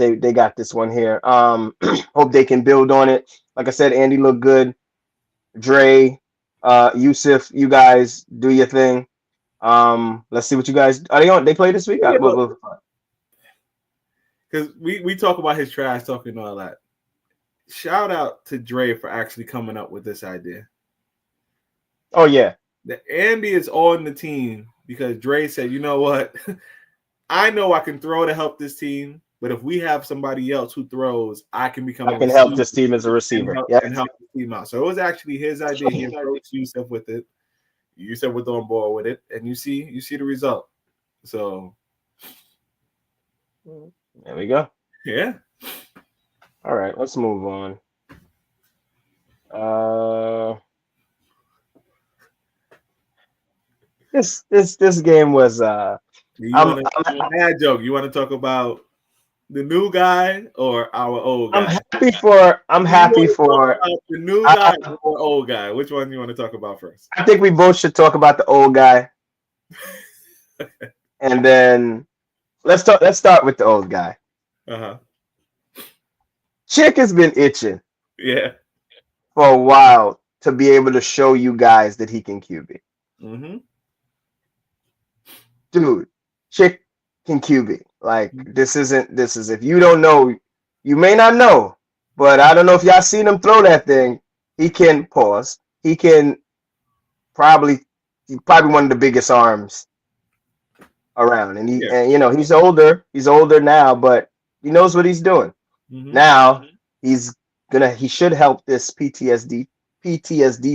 this one here. Hope they can build on it. Like I said, Andy looked good. Dre, Yusuf, you guys do your thing. Let's see what you guys are they on. They play this week? Because we talk about his trash talking and all that. Shout out to Dre for actually coming up with this idea. Oh yeah. The Andy is on the team because Dre said, you know what? I know I can throw to help this team. But if we have somebody else who throws, I can become I a can help receiver this team as a receiver. and Yeah. help the team out. So it was actually his idea. He approached Yusuf with it. Yusuf was on board with it, and you see the result. So There we go. yeah. All right, let's move on. This game was You want to bad joke? You want to talk about the new guy or our old guy? I'm happy for the new guy or old guy. Which one do you want to talk about first? I think we both should talk about the old guy. And then let's start with the old guy. Uh-huh. Chick has been itching Yeah. for a while to be able to show you guys that he can QB. Mm-hmm. Dude, Chick can QB. Like this is if you don't know, you may not know, but I don't know if y'all seen him throw that thing. He can pause. He can probably one of the biggest arms around. And he's older. He's older now, but he knows what he's doing. Mm-hmm. Now he should help this PTSD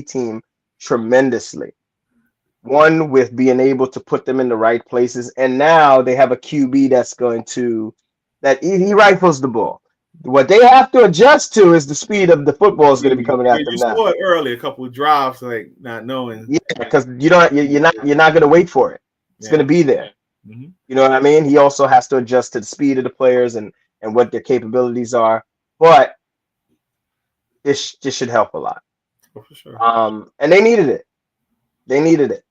team tremendously. One, with being able to put them in the right places, and now they have a QB that's going to he rifles the ball. What they have to adjust to is the speed of the football is going to be coming at them now. You saw it early, a couple of drives, like not knowing. Yeah, because you're not going to wait for it. It's going to be there. Mm-hmm. You know what I mean? He also has to adjust to the speed of the players and what their capabilities are. But this should help a lot. Oh, for sure. And they needed it. They needed it.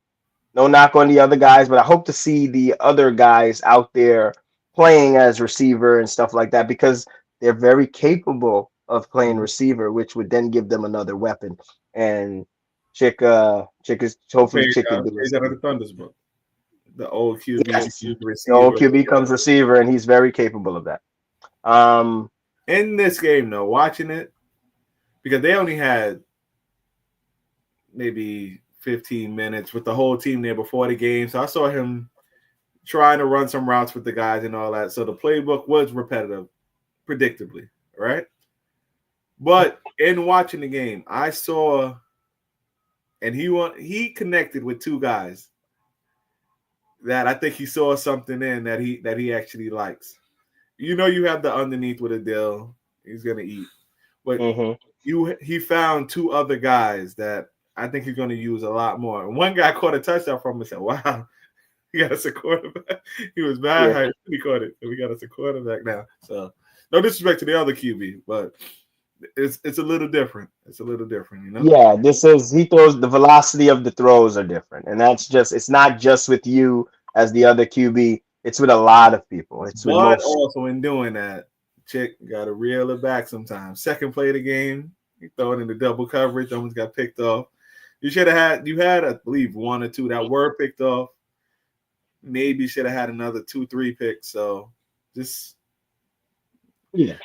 No knock on the other guys, but I hope to see the other guys out there playing as receiver and stuff like that because they're very capable of playing receiver, which would then give them another weapon. And Chick is hopefully Chick can do it. He's out of the Thunder's book. The old QB, yes. receiver. The old QB comes receiver, and he's very capable of that. In this game, though, watching it, because they only had maybe 15 minutes with the whole team there before the game. So I saw him trying to run some routes with the guys and all that. So the playbook was repetitive, predictably, right? But in watching the game, I saw, and he connected with two guys that I think he saw something in that he actually likes. You know, you have the underneath with a deal. He's gonna eat, but he found two other guys that I think he's going to use a lot more. And one guy caught a touchdown from him and said, "Wow, he got us a quarterback." He was bad. Yeah. He caught it, and we got us a quarterback now. So, no disrespect to the other QB, but it's a little different. It's a little different, you know. Yeah, he throws, the velocity of the throws are different, and it's not just with you as the other QB. It's with a lot of people. But also in doing that, Chick got to reel it back sometimes. Second play of the game, he throw it into double coverage, almost got picked off. You had, I believe, one or two that were picked off. Maybe should have had another 2-3 picks. So just, yeah.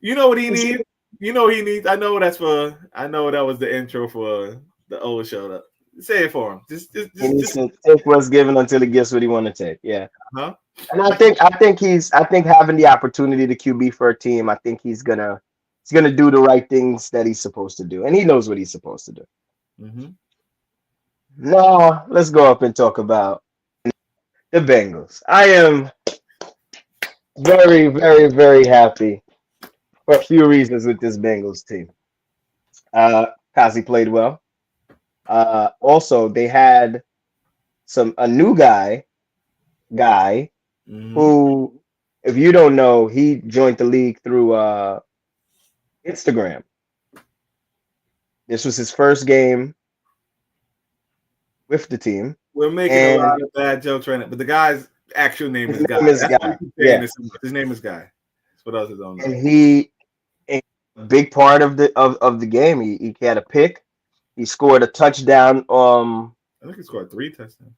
You know what he needs? You know what he needs? I know that was the intro for the old show. Say it for him. Just take what's given until he gets what he want to take. Yeah. Huh? And I think having the opportunity to QB for a team, I think he's gonna do the right things that he's supposed to do, and he knows what he's supposed to do. Mm-hmm. Now let's go up and talk about the Bengals. I am very, very, very happy for a few reasons with this Bengals team. Kazi played well. Also, they had a new guy who, if you don't know, he joined the league through Instagram. This was his first game with the team. We're making a lot of bad jokes right now, but the guy's actual name is Guy. Yeah. His name is Guy. That's what else is on there. And he, a big part of the game, he had a pick. He scored a touchdown. I think he scored 3 touchdowns.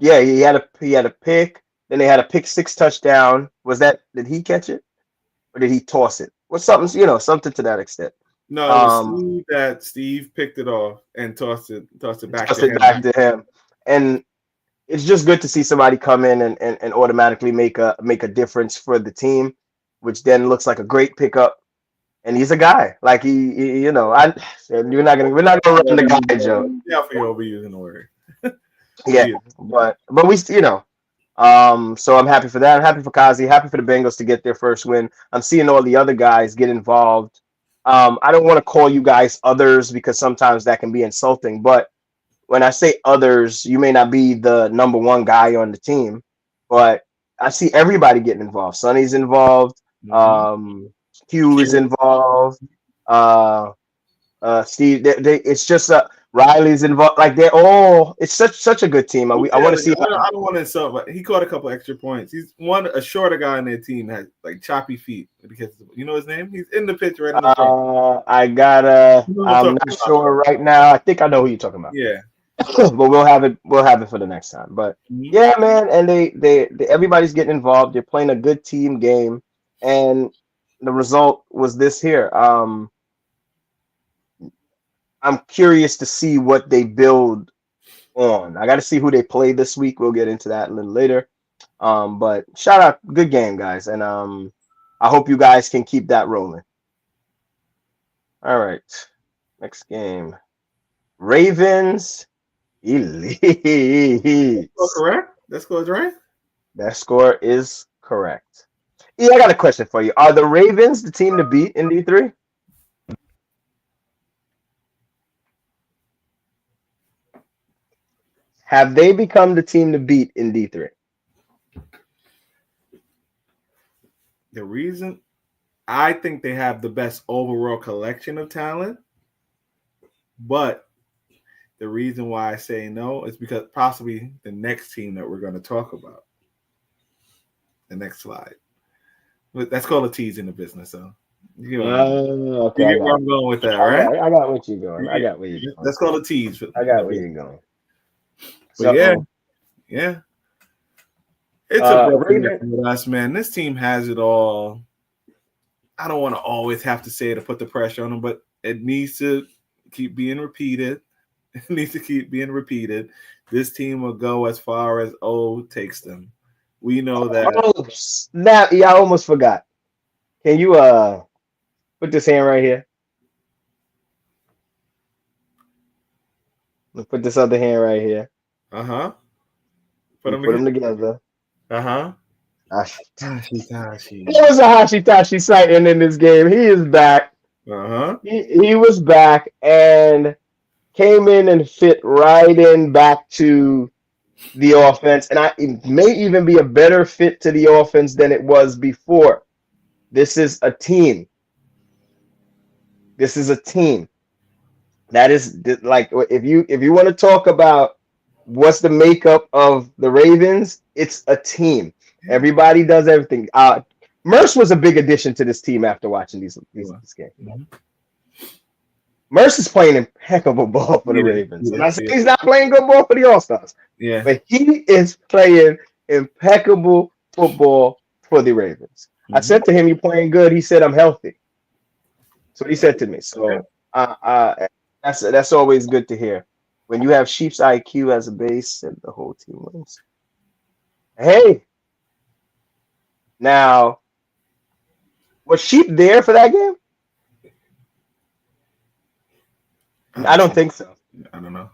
Yeah, he had a pick. Then they had a pick 6 touchdown. Did he catch it, or did he toss it? Or something, something to that extent. No, it was Steve picked it off and tossed it back to him. And it's just good to see somebody come in and automatically make a difference for the team. which then looks like a great pickup. And he's a guy like you know. We're not gonna run the guy joke. Yeah, for you overusing the word. Yeah, but we you know. So I'm happy for that. I'm happy for Kazi. Happy for the Bengals to get their first win. I'm seeing all the other guys get involved. I don't want to call you guys others because sometimes that can be insulting. But when I say others, you may not be the number one guy on the team, but I see everybody getting involved. Sonny's involved. Q is involved. Steve. It's just Riley's involved. Like they're all. It's such a good team. I want to see. I don't want to insult, but he caught a couple extra points. He's a shorter guy on their team has like choppy feet because you know his name. He's in the picture right in the front. I'm not sure right now. I think I know who you're talking about. Yeah, but we'll have it. We'll have it for the next time. But yeah, man, and they everybody's getting involved. They're playing a good team game, and the result was this here. I'm curious to see what they build on. I got to see who they play this week. We'll get into that a little later. But shout out, good game, guys, and I hope you guys can keep that rolling. All right, next game, Ravens Elite. Correct. That score is right. That score is correct. Yeah, I got a question for you. Are the Ravens the team to beat in D3? Have they become the team to beat in D3? The reason I think they have the best overall collection of talent, but the reason why I say no is because possibly the next team that we're going to talk about, the next slide. But that's called a tease in the business, so you know, okay, you get where I'm going with that, right? I got what you're going. I got where you're going. That's called a tease. I got where you're going. But yeah. It's a broken record with us, man. This team has it all. I don't want to always have to say it to put the pressure on them, but it needs to keep being repeated. It needs to keep being repeated. This team will go as far as O takes them. We know that. Oh, snap. Yeah, I almost forgot. Can you put this hand right here? Let's put this other hand right here. Put them together. Tashi. It was a Hashitashi sighting in this game. He is back. He was back and came in and fit right in back to the offense. And it may even be a better fit to the offense than it was before. This is a team. That is like if you want to talk about what's the makeup of the Ravens, it's a team. Everybody does everything. Merce was a big addition to this team after watching this game. Merce is playing impeccable ball for the Ravens. And I say he's not playing good ball for the All-Stars. Yeah. But he is playing impeccable football for the Ravens. I said to him, "You're playing good." He said, "I'm healthy." That's what he said to me. So that's always good to hear. When you have Sheep's IQ as a base and the whole team wins. Hey. Now, was Sheep there for that game? I don't think so. I don't know.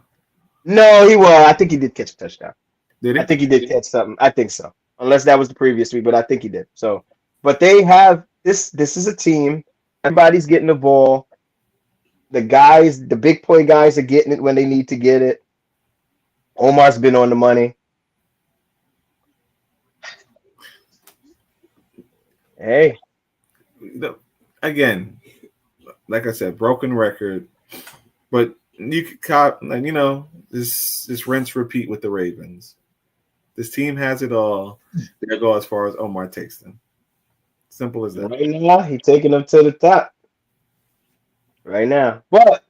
No, he was. I think he did catch a touchdown. Did he? I think he did catch something. I think so. Unless that was the previous week, but I think he did. So, but they have this. This is a team. Everybody's getting the ball. The guys, the big play guys, are getting it when they need to get it. Omar's been on the money. Hey. Again, like I said, broken record. But you could, you know, this rinse repeat with the Ravens. This team has it all. They'll go as far as Omar takes them. Simple as that. Right now, he's taking them to the top. Right now, but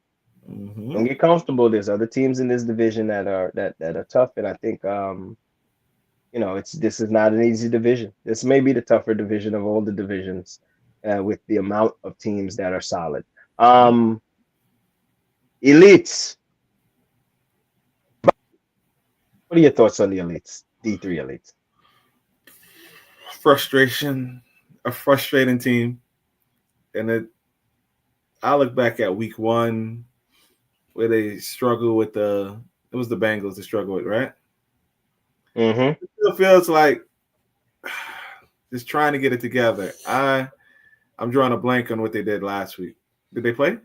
don't get comfortable. There's other teams in this division that are tough, and I think you know this is not an easy division. This may be the tougher division of all the divisions, with the amount of teams that are solid. Elites. What are your thoughts on the elites? D3 elites. Frustration. a frustrating team, and I look back at week 1 where they struggle with it was the Bengals to struggle with, right? Mm-hmm. It still feels like just trying to get it together. I'm drawing a blank on what they did last week. Did they play?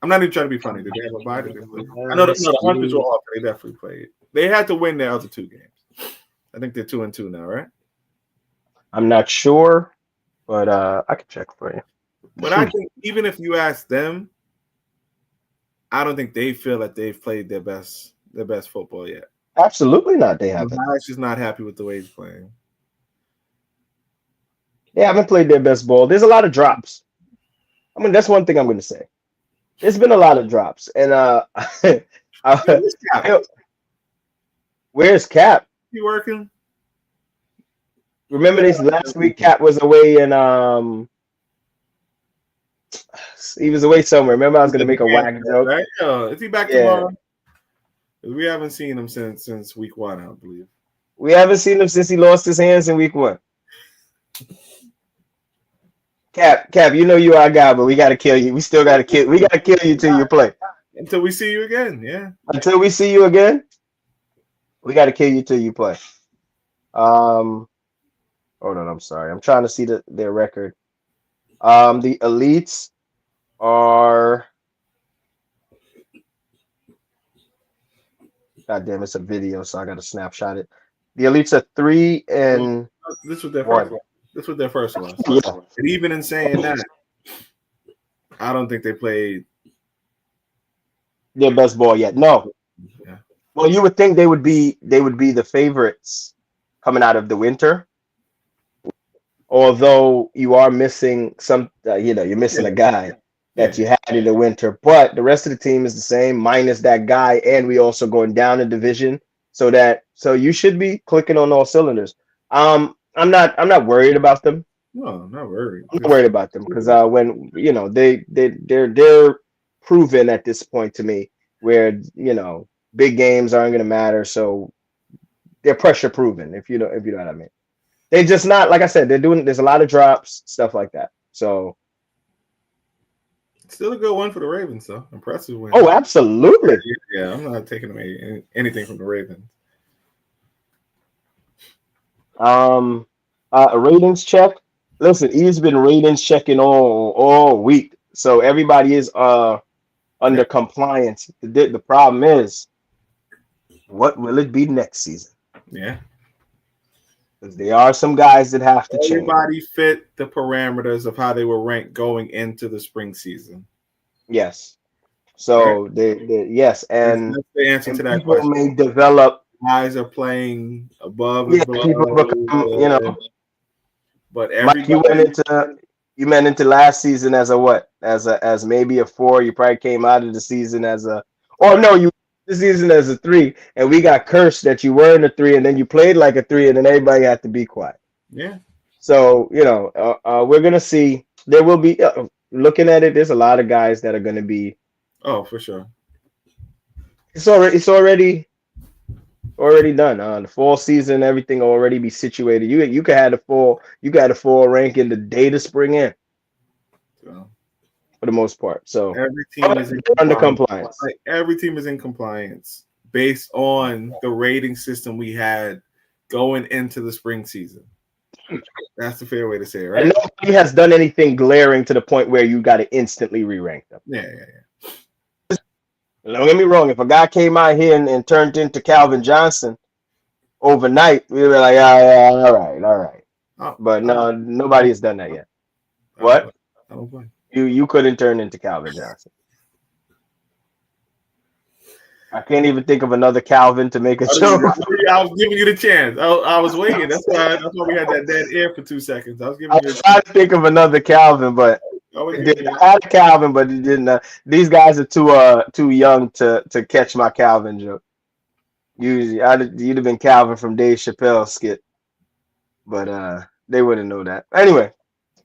I'm not even trying to be funny. Did they have a bye? Did they play? I know the Hunters were off. They definitely played. They had to win their other 2 games. I think they're 2-2 now, right? I'm not sure, but I can check for you. But I think even if you ask them, I don't think they feel that they've played their best football yet. Absolutely not. They haven't. Mahomes is not happy with the way he's playing. They haven't played their best ball. There's a lot of drops. I mean, that's one thing I'm going to say. There's been a lot of drops, and where's Cap? He working? Remember this last week? Cap was away, and he was away somewhere. Remember, I was going to make a whack joke. Right? Is he back tomorrow? We haven't seen him since week 1, I believe. We haven't seen him since he lost his hands in week 1. Cap, you know you our guy, but we got to kill you. We still got to kill. We got to kill you till you play. Until we see you again, yeah. Until we see you again, we got to kill you till you play. Hold on, I'm sorry. I'm trying to see their record. The Elites are. God damn, it's a video, so I got to snapshot it. The Elites are 3 and. This was their first one. This was their first one. Yeah. And even in saying that, I don't think they played their best ball yet. No. Yeah. Well, you would think they would be the favorites coming out of the winter. Although you are missing some, you're missing a guy that you had in the winter, but the rest of the team is the same, minus that guy, and we also going down the division, so you should be clicking on all cylinders. I'm not worried about them. No, I'm not worried. I'm not worried about them because when they're proven at this point to me where big games aren't going to matter, so they're pressure proven. If you know what I mean. They just not, like I said, there's a lot of drops, stuff like that. So still a good one for the Ravens, though. Impressive win. Oh, absolutely. Yeah, I'm not taking away anything from the Ravens. A ratings check. Listen, he's been ratings checking all week, so everybody is under compliance. The problem is, what will it be next season? Yeah, because there are some guys that have to change. Everybody fit the parameters of how they were ranked going into the spring season. Yes. So yes, and that's the answer to that people question. May develop. Guys are playing above. Yeah, people become, But everybody, Mike, you went into last season as a what? As maybe a 4. You probably came out of the season as a, or no, you the season as a 3, and we got cursed that you were in a 3, and then you played like a 3, and then everybody had to be quiet. Yeah. So we're gonna see. There will be looking at it. There's a lot of guys that are gonna be. Oh, for sure. It's already done. The fall season, everything will already be situated. You could have the fall ranking the day to spring in. So, for the most part. So every team is under compliance. Like every team is in compliance based on the rating system we had going into the spring season. That's the fair way to say it, right? And nobody has done anything glaring to the point where you got to instantly re-rank them. Yeah. Don't get me wrong. If a guy came out here and turned into Calvin Johnson overnight, we were like, all right. But no, nobody has done that yet. What? I don't play. You couldn't turn into Calvin Johnson. I can't even think of another Calvin to make a joke. I was giving you the chance. I was waiting. That's why we had that dead air for 2 seconds. I was trying to think of another Calvin, but I had a Calvin, but it didn't. These guys are too young to catch my Calvin joke. Usually, you'd have been Calvin from Dave Chappelle's skit, but they wouldn't know that anyway.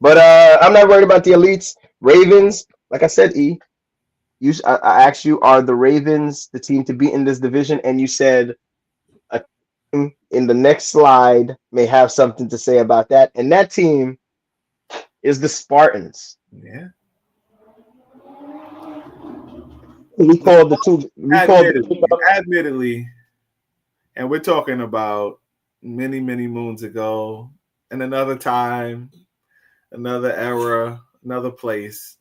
But I'm not worried about the Elites. Ravens, like I said, I asked you, are the Ravens the team to beat in this division? And you said a team in the next slide may have something to say about that. And that team is the Spartans. Yeah. We called the two. We called the two. Admittedly, and we're talking about many, many moons ago, and another time, another era, another place.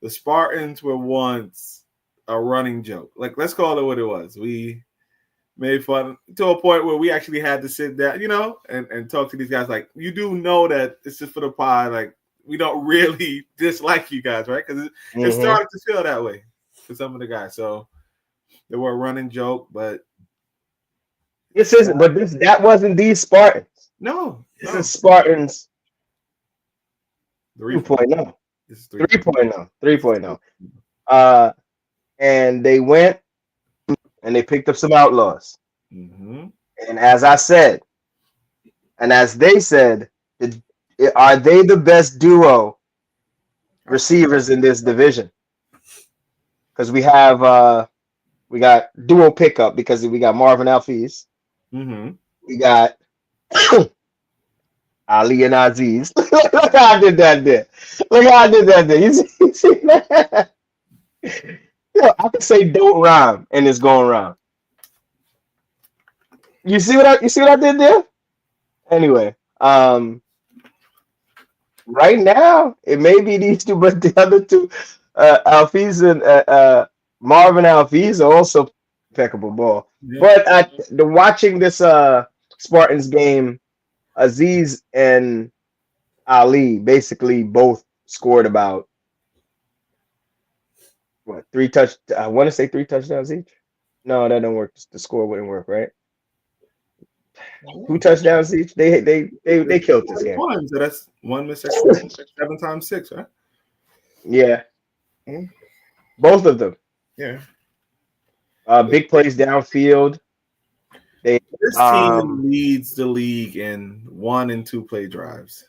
The Spartans were once a running joke. Like, let's call it what it was. We made fun to a point where we actually had to sit down, and talk to these guys. Like, you do know that it's just for the pod. Like, we don't really dislike you guys, right? Because it started to feel that way for some of the guys. So they were a running joke, but this isn't. But that wasn't these Spartans. No. This is Spartans 3.0. This is 3.0. 3.0. And they went and they picked up some outlaws. Mm-hmm. And as I said, and as they said, are they the best duo receivers in this division? Because we got duo pickup because we got Marvin Alfiz. Mm-hmm. We got Ali and Aziz. Look how I did that there. You see that? I can say don't rhyme and it's going round. You see what I did there? Anyway, right now it may be these two, but the other two, Alfiz and Marvin Alfiz are also impeccable ball. Yeah. But watching this Spartans game, Aziz and Ali basically both scored about I want to say 3 touchdowns each. No, that don't work. The score wouldn't work, right? 2 touchdowns each. They killed this game. So that's 1 missed 7 times 6, right? Yeah. Both of them. Yeah. Big plays downfield. This team leads the league in 1 and 2 play drives.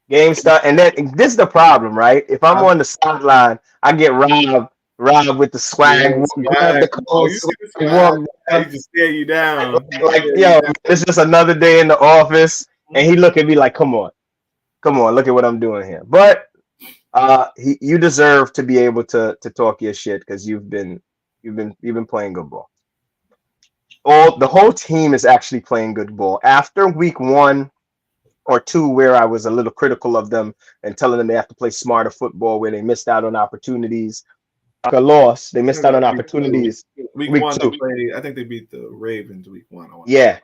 Game start, and then this is the problem, right? If I'm on the sideline, I get robbed with the swag. Grab the clothes, he just stare you down. Like, yo, it's just another day in the office, and he look at me like, come on, look at what I'm doing here. But you deserve to be able to talk your shit because you've been playing good ball. The whole team is actually playing good ball. After week 1 or 2, where I was a little critical of them and telling them they have to play smarter football, where they missed out on opportunities. A loss, they missed out on opportunities. Week 1, 2. I think they beat the Ravens week 1. Yeah.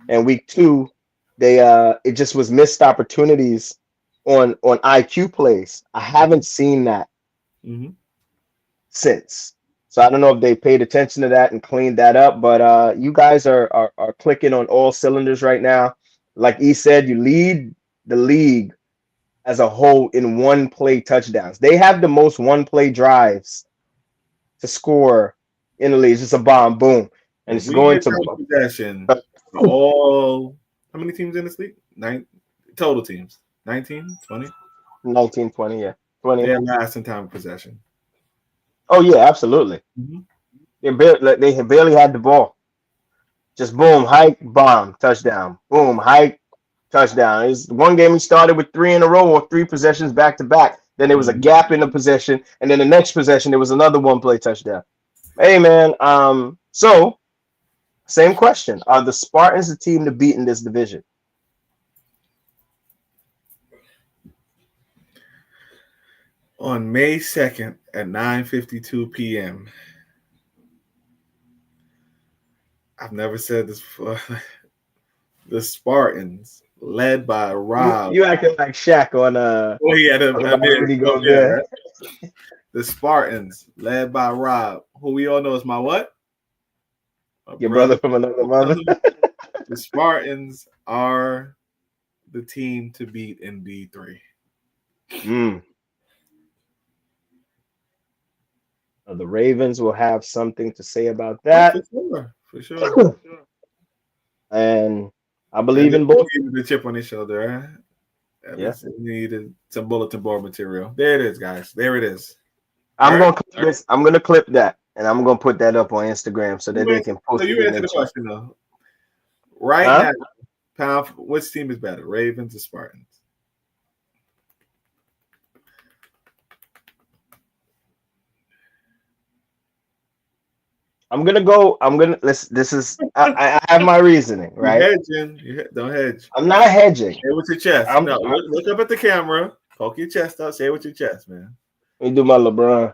And week 2, they it just was missed opportunities on IQ plays. I haven't seen that since. So I don't know if they paid attention to that and cleaned that up, but you guys are clicking on all cylinders right now. Like E said, you lead the league as a whole in 1-play touchdowns. They have the most 1-play drives to score in the league. It's just a bomb, boom, and it's going to possession. How many teams in this league? 9 total teams. 19, 20? 19, 20, yeah. 20. They're last in time of possession. Oh, yeah, absolutely. Mm-hmm. They barely had the ball. Just boom, hike, bomb, touchdown. Boom, hike, touchdown. It's one game we started with 3 in a row or 3 possessions back to back. Then there was a gap in the possession, and then the next possession there was another 1-play touchdown. Hey man, so same question: are the Spartans the team to beat in this division? On May 2nd at 9:52 p.m. I've never said this before. The Spartans, led by Rob. You acting like Shaq on The Spartans, led by Rob, who we all know is my what? Your brother from another mother. The Spartans are the team to beat in B3. The Ravens will have something to say about that. For sure. And I believe in both. The chip on his shoulder. Yes. Needed some bulletin board material. There it is, guys. There it is. I'm gonna clip that, and I'm gonna put that up on Instagram so that they can post it. So you answer the question though. Right now, Pound. Which team is better, Ravens or Spartans? I'm gonna go. This is. I have my reasoning, right? You're hedging. Don't hedge. I'm not hedging. Say it with your chest. I'm, No, look up at the camera. Poke your chest out. Say it with your chest, man. Let me do my LeBron.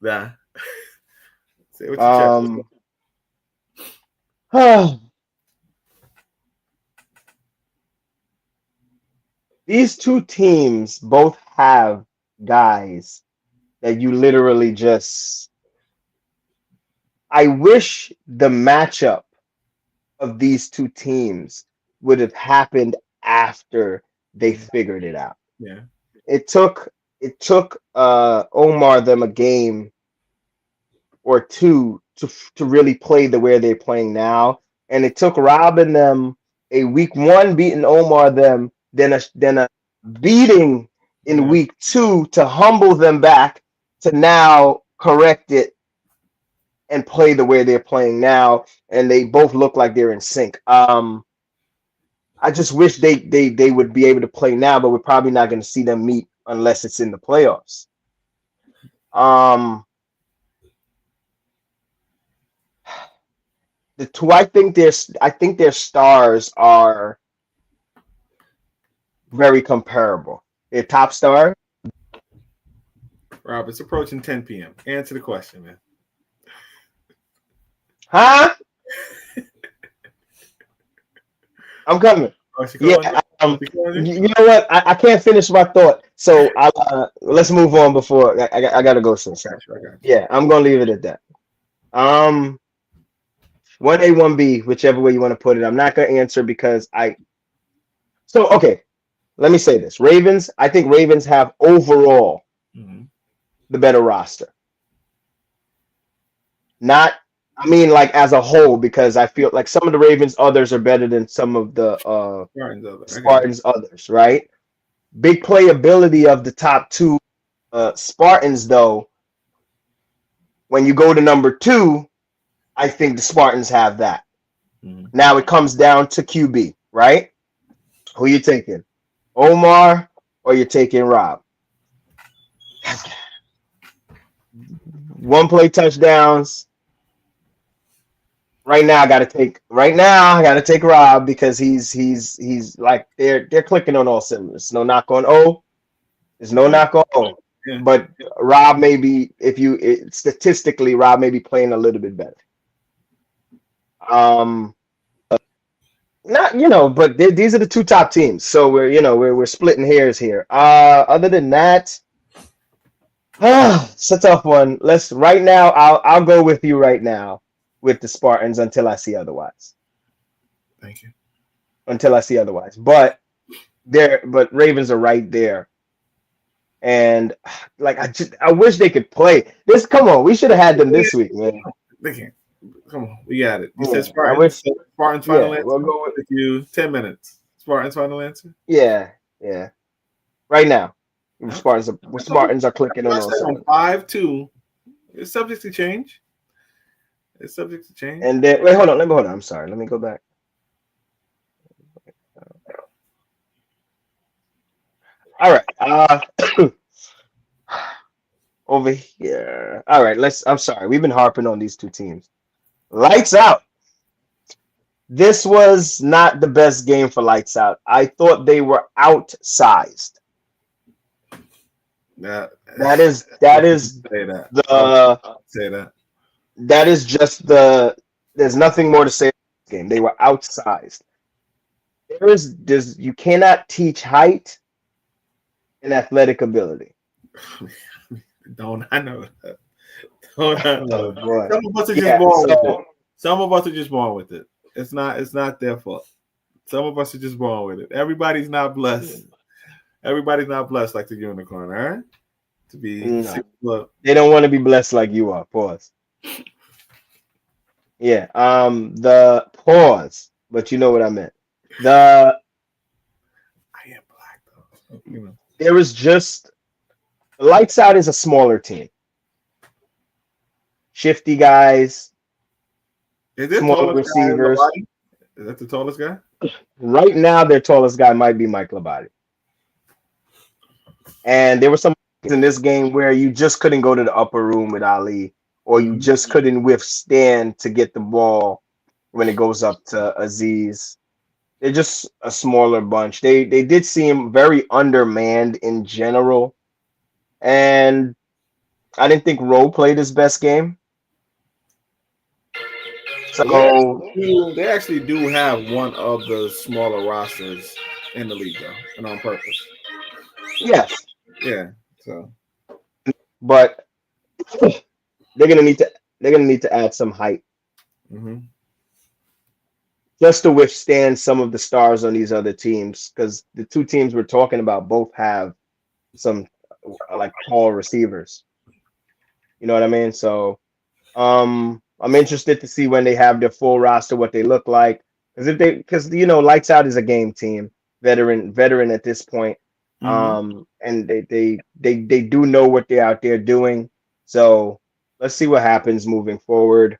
Nah. Say it with your chest. These two teams both have guys that you literally just. I wish the matchup of these two teams would have happened after they figured it out. Yeah. It took Omar them a game or two to really play the way they're playing now, and it took Rob and them a week one beating Omar them, then a beating in week two to humble them back to now correct it and play the way they're playing now, and they both look like they're in sync. I just wish they would be able to play now, but we're probably not going to see them meet unless it's in the playoffs. The two, I think their stars are very comparable. Their top star. Rob, it's approaching 10 p.m. Answer the question, man. Huh? I'm coming. Yeah. You know what? I can't finish my thought, so let's move on before I gotta go soon. Yeah, I'm gonna leave it at that. 1A, 1B, whichever way you want to put it. I'm not gonna answer because okay. Let me say this: Ravens. I think Ravens have overall the better roster. Not. I mean, like as a whole, because I feel like some of the Ravens others are better than some of the Spartans others, right? Big playability of the top two Spartans, though. When you go to number 2, I think the Spartans have that. Now it comes down to QB, right? Who you taking, Omar, or you're taking Rob? One play touchdowns. Right now, I gotta take Rob because he's like they're clicking on all cylinders. No knock on O. There's no knock on O. Yeah. But Rob may be, statistically, Rob may be playing a little bit better. But these are the two top teams, so we're splitting hairs here. Other than that, it's a tough one. Right now, I'll go with you right now with the Spartans until I see otherwise. Thank you. Until I see otherwise, but Ravens are right there, and like I wish they could play this. Come on, we should have had them this week, man. They can't. Come on, we got it. You said Spartans. Spartans final answer. We'll go with you. 10 minutes. Spartans final answer. Yeah. Right now, Spartans are clicking on us. 5-2. It's subject to change. And then hold on. I'm sorry. Let me go back. All right. Over here. All right. I'm sorry. We've been harping on these two teams. Lights Out. This was not the best game for Lights Out. I thought they were outsized. That is say that. Say that. That is just there's nothing more to say about this game. They were outsized. You cannot teach height and athletic ability. Don't I know that? Don't I know that? Some of us are just born with it. Some of us are just born with it. It's not their fault. Some of us are just born with it. Everybody's not blessed. Everybody's not blessed like the unicorn, all right? To be They don't want to be blessed like you are. Pause. Yeah. The pause, but you know what I meant. I am black though. There was just Lights Out is a smaller team. Shifty guys. Is it smaller receivers. Is that the tallest guy? Right now, their tallest guy might be Mike Labate. And there were some in this game where you just couldn't go to the upper room with Ali, or you Mhm. just couldn't withstand to get the ball when it goes up to Aziz. They're just a smaller bunch. They did seem very undermanned in general, and I didn't think Rowe played his best game. So They actually do have one of the smaller rosters in the league, though, and on purpose. yes, Yeah. So. but they're gonna need to they're gonna need to add some height Hmm. just to withstand some of the stars on these other teams, because the two teams we're talking about both have some like tall receivers. You know what I mean? So I'm interested to see when they have their full roster what they look like. Because Lights Out is a game team, veteran at this point. Hmm. And they do know what they're out there doing. So let's see what happens moving forward.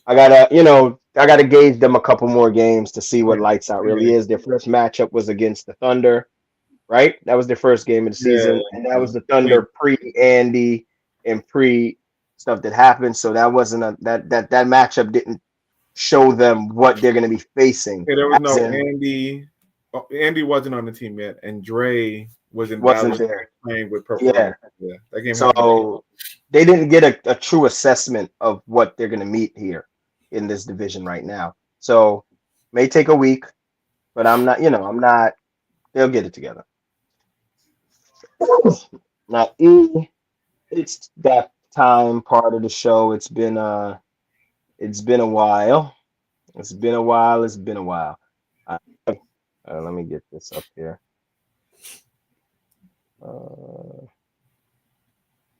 I gotta gauge them a couple more games to see what Lights Out really is. Their first matchup was against the Thunder, right? That was their first game of the Yeah. season, and that was the Thunder pre-Andy and pre stuff that happened. So that wasn't that matchup didn't show them what they're going to be facing. Yeah, there was As no in, Andy. Oh, Andy wasn't on the team yet, and Dre was in wasn't Dallas there. playing with Purple Rain. Yeah. Yeah, that game happened. So they didn't get a true assessment of what they're going to meet here in this division right now. So may take a week, but I'm not. I'm not. They'll get it together. Now, it's that time part of the show. It's been a while. It's been a while. It's been a while. Let me get this up here. Uh,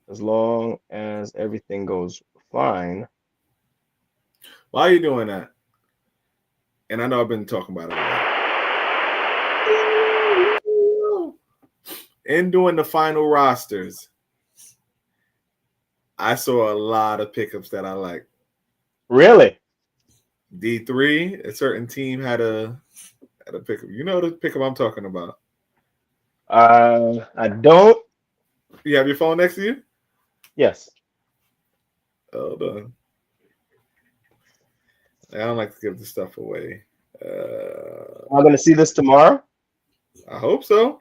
as long as everything goes fine. Why are you doing that? And I know I've been talking about it a lot. In doing the final rosters, I saw a lot of pickups that I like. Really? D3, a certain team had a pickup. You know the pickup I'm talking about. I don't. You have your phone next to you? Yes. Hold on. I don't like to give the stuff away. I'm gonna see this tomorrow. I hope so.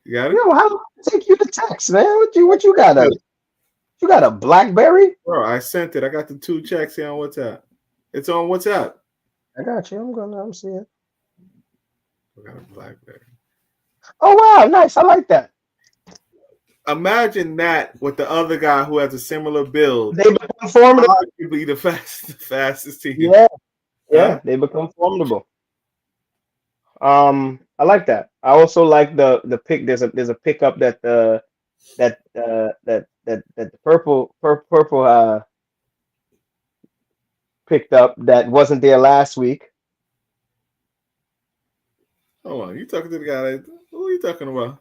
You got it? Yo, how do I take you to text, man? What you got a BlackBerry? Bro, I sent it. I got the 2 checks here on WhatsApp. It's on WhatsApp. I got you. I'm seeing. I got a BlackBerry. Oh wow, nice. I like that. Imagine that with the other guy who has a similar build. They become formidable. Arguably the fastest team. Yeah, Huh? they become formidable. I like that. I also like the pick. There's a pickup that the purple picked up that wasn't there last week. Hold on. You talking to the guy who are you talking about?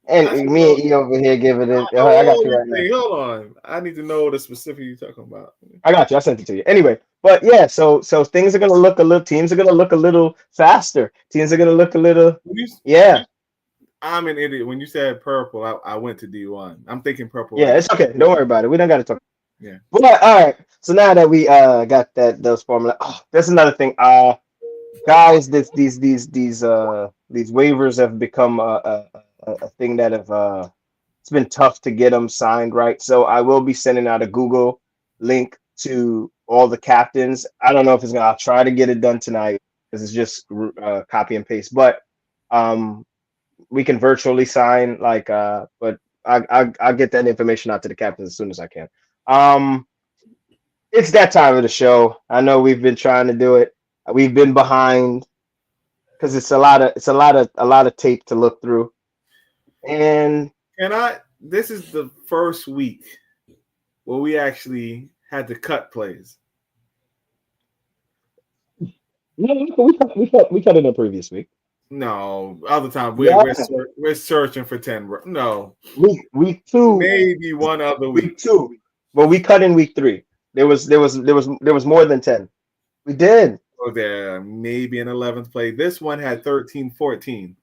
And I should me know. and E over here giving it. I got Oh, you right now. hold on. I need to know the specific you're talking about. I got you. I sent it to you. Anyway, but yeah, so things are gonna look a little. Teams are gonna look a little faster. Teams are gonna look a little. Yeah, I'm an idiot. When you said purple, I went to D1. I'm thinking purple. yeah. It's okay. Don't worry about it. We don't got to talk. Yeah. But all right. So now that we got those formula, there's another thing. Guys, these waivers have become a thing that have it's been tough to get them signed, right? So I will be sending out a Google link to all the captains. I don't know if I'll try to get it done tonight because it's just copy and paste, but we can virtually sign but I'll get that information out to the captains as soon as I can. It's that time of the show. I know we've been trying to do it. We've been behind because it's a lot of tape to look through. And this is the first week where we actually had to cut plays. No, we cut it in the previous week. No, other time Yeah, we're searching for 10. No, week two, maybe one other week. week two, but we cut in week three. There was more than 10. We did. So there maybe an 11th play. This one had 13, 14.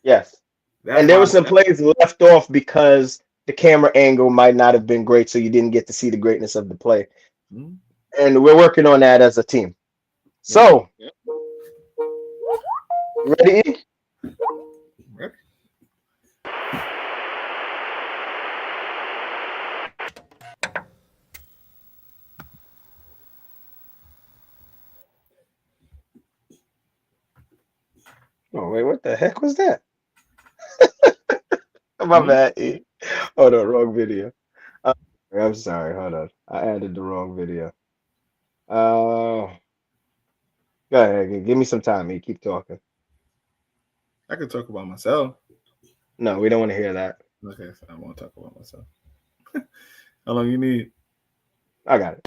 Yes. That's And there why. was some plays left off because the camera angle might not have been great, so you didn't get to see the greatness of the play. Hmm? And we're working on that as a team. Yeah. So, you ready? E? Right. Oh wait, what the heck was that? My Hmm? bad. E. Hold on, wrong video. Uh, I'm sorry. Hold on. I added the wrong video. Uh, Go ahead. Give me some time. E. Keep talking. I could talk about myself. No, we don't want to hear that. Okay, so I won't talk about myself. How long you need? I got it.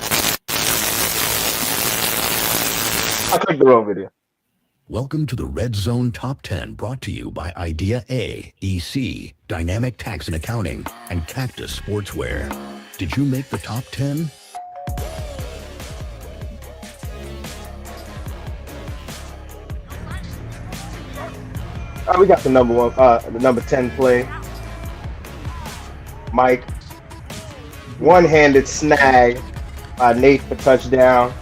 I clicked the wrong video. Welcome to the Red Zone Top 10, brought to you by Idea A, EC, Dynamic Tax and Accounting, and Cactus Sportswear. Did you make the top 10? We got the the number 10 play. Mike, one-handed snag. Nate for touchdown.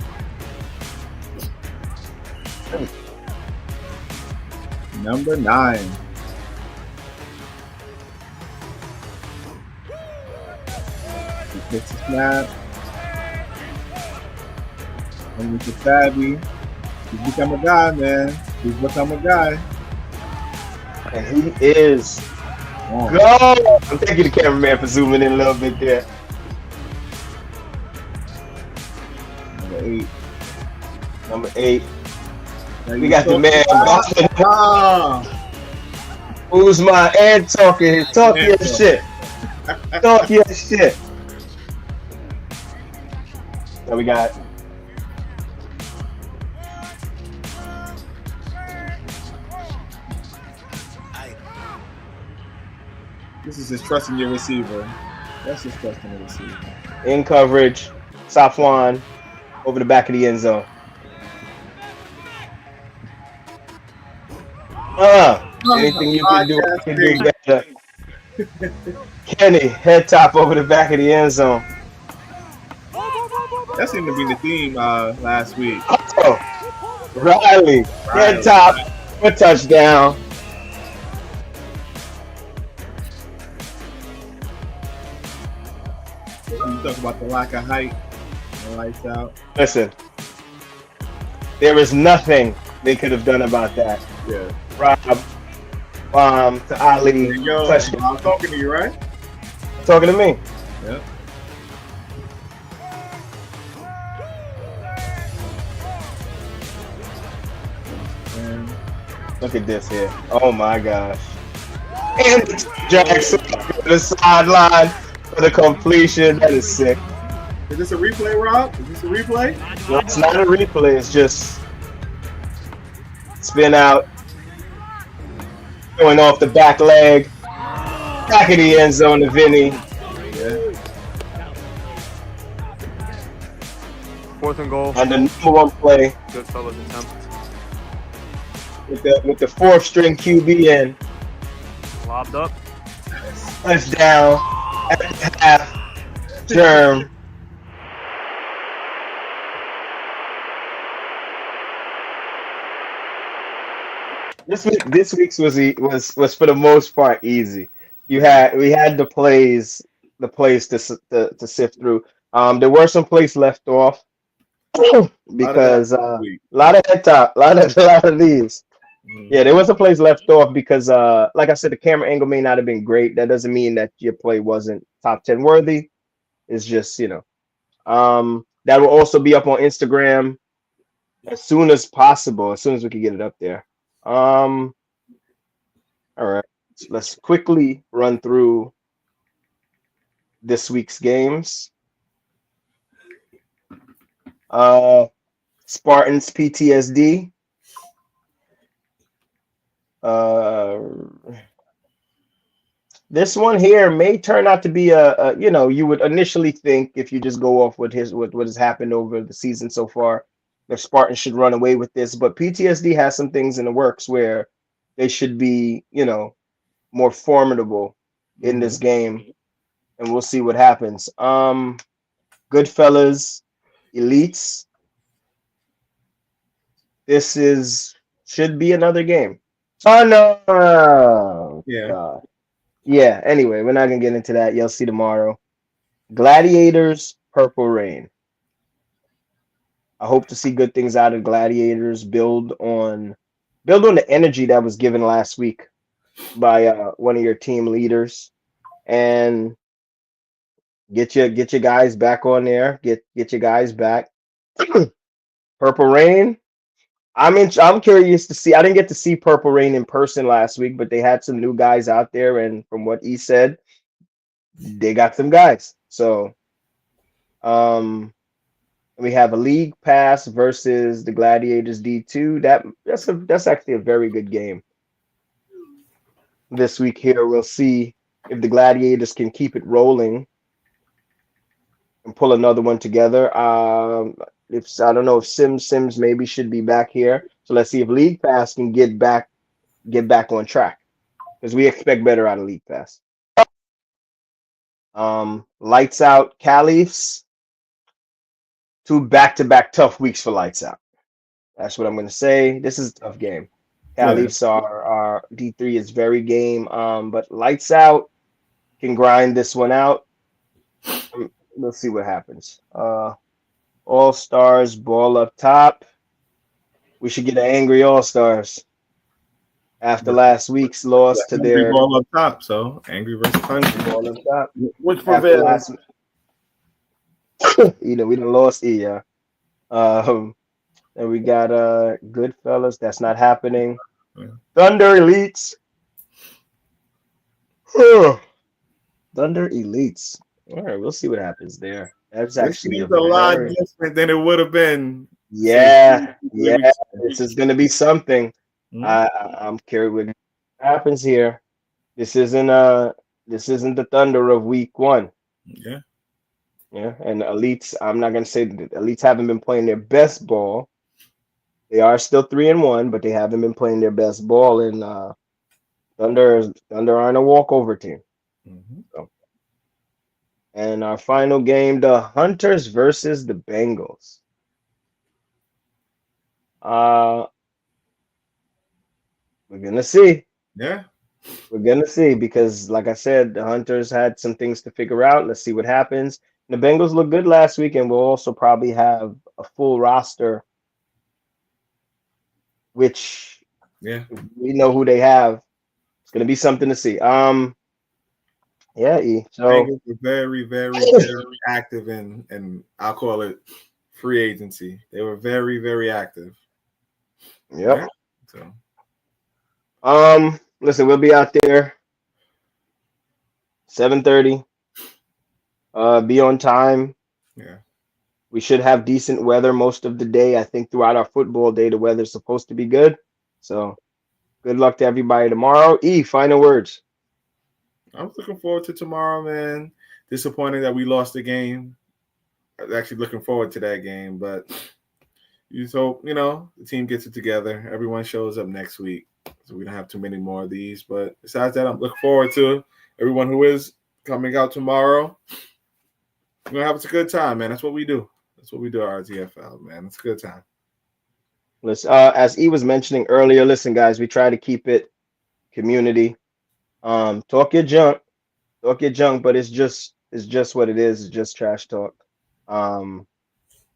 Number 9. He takes a snap. And with the Fabby, he's become a guy, man. He's become a guy. And he is Oh. go. Thank you, the cameraman, for zooming in a little bit there. Number 8. Number 8. Now We you got the talk- man, Boston. Ah. Who's my and talking? Talk your shit. Talk your shit. So we got This is just trusting your receiver. That's just trusting the receiver. in coverage. Safwan over the back of the end zone. Anything you can do, I can do better. Kenny, head top over the back of the end zone. That seemed to be the theme last week. Oh, Riley, head top for touchdown. You talk about the lack of height. The lights out. Listen, there is nothing they could have done about that. Yeah. Rob, to Ali, Yo, touchdown. I'm talking to you, right? Talking to me. Yeah. And Look at this here. Oh my gosh. And Jackson to the sideline for the completion. That is sick. is this a replay, Rob? Is this a replay? No, it's not a replay. It's just spin out, going off the back leg, back of the end zone to Vinny. Yeah. 4th and goal. And the number 1 play Good fellas attempt. with the 4th string QB in. Lobbed up. Touchdown at the half. Germ. This week's was for the most part easy. We had the plays to sift through. There were some plays left off because a lot of head top, a lot of these. Yeah, there was a place left off because, like I said, the camera angle may not have been great. That doesn't mean that your play wasn't top 10 worthy. It's just, that will also be up on Instagram as soon as possible, as soon as we can get it up there. All right, let's quickly run through this week's games. Spartans PTSD. This one here may turn out to be you would initially think if you just go off what has happened over the season so far, the Spartans should run away with this. But PTSD has some things in the works where they should be, more formidable in this game, and we'll see what happens. Goodfellas, Elites. This should be another game. Oh no! Yeah. God. Yeah. Anyway, we're not gonna get into that. You'll see tomorrow. Gladiators, Purple Rain. I hope to see good things out of Gladiators. Build on the energy that was given last week by one of your team leaders, and get your guys back on there. Get your guys back. Purple Rain. I'm curious to see. I didn't get to see Purple Rain in person last week, but they had some new guys out there, and from what he said, they got some guys. So, we have a league pass versus the Gladiators D2. That's actually a very good game. This week here, we'll see if the Gladiators can keep it rolling and pull another one together. I don't know if Sims maybe should be back here. So let's see if League Pass can get back on track, because we expect better out of League Pass. Lights Out, Caliphs. 2 back-to-back tough weeks for Lights Out. That's what I'm going to say. This is a tough game. Caliphs are D3 is very game, but Lights Out can grind this one out. We'll see what happens. All Stars, ball up top. We should get an angry All Stars after last week's loss to their ball up top. So angry versus hungry. Ball up top. Which prevails? We done lost E. And we got Goodfellas. That's not happening. Yeah. Thunder Elites. Thunder Elites. All right, we'll see what happens there. That's actually a lot different than it would have been. Yeah. This is going to be something. I'm curious what happens here. This isn't the Thunder of week 1. Yeah. And Elites, I'm not going to say that Elites haven't been playing their best ball. They are still 3-1, but they haven't been playing their best ball. And Thunder aren't a walkover team. So. And our final game, the Hunters versus the Bengals. We're gonna see. Yeah. We're gonna see, because like I said, the Hunters had some things to figure out. Let's see what happens. The Bengals looked good last week, and we'll also probably have a full roster, which we know who they have. It's gonna be something to see. Yeah, E. So Bengals were very, very, very active in I'll call it free agency. They were very, very active. Yep. So listen, we'll be out there 7:30. Be on time. Yeah. We should have decent weather most of the day. I think throughout our football day, the weather's supposed to be good. So good luck to everybody tomorrow. E, final words. I'm looking forward to tomorrow, man. Disappointed that we lost the game. I was actually looking forward to that game, but you hope, the team gets it together. Everyone shows up next week, so we don't have too many more of these. But besides that, I'm looking forward to everyone who is coming out tomorrow. We're going to have a good time, man. That's what we do. That's what we do at RTFL, man. It's a good time. Listen, as E was mentioning earlier, listen, guys, we try to keep it community. Talk your junk, but it's just what it is. It's just trash talk.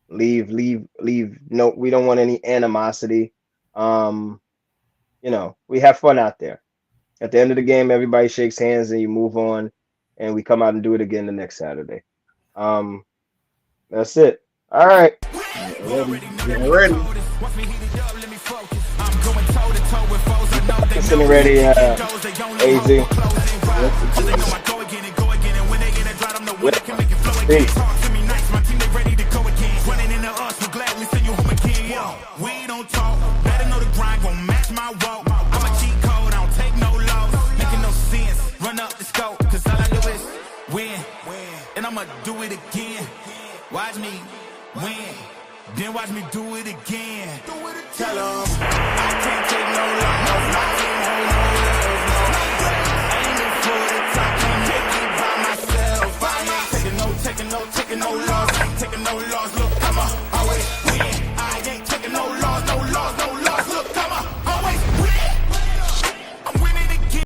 Leave. No, we don't want any animosity. We have fun out there. At the end of the game, everybody shakes hands and you move on, and we come out and do it again the next Saturday. That's it. All right. Getting ready. Getting ready, AZ. Peace. do it again. Watch me win, then watch me do it again. Tell 'em I can't take no loss, I can't hold no loss.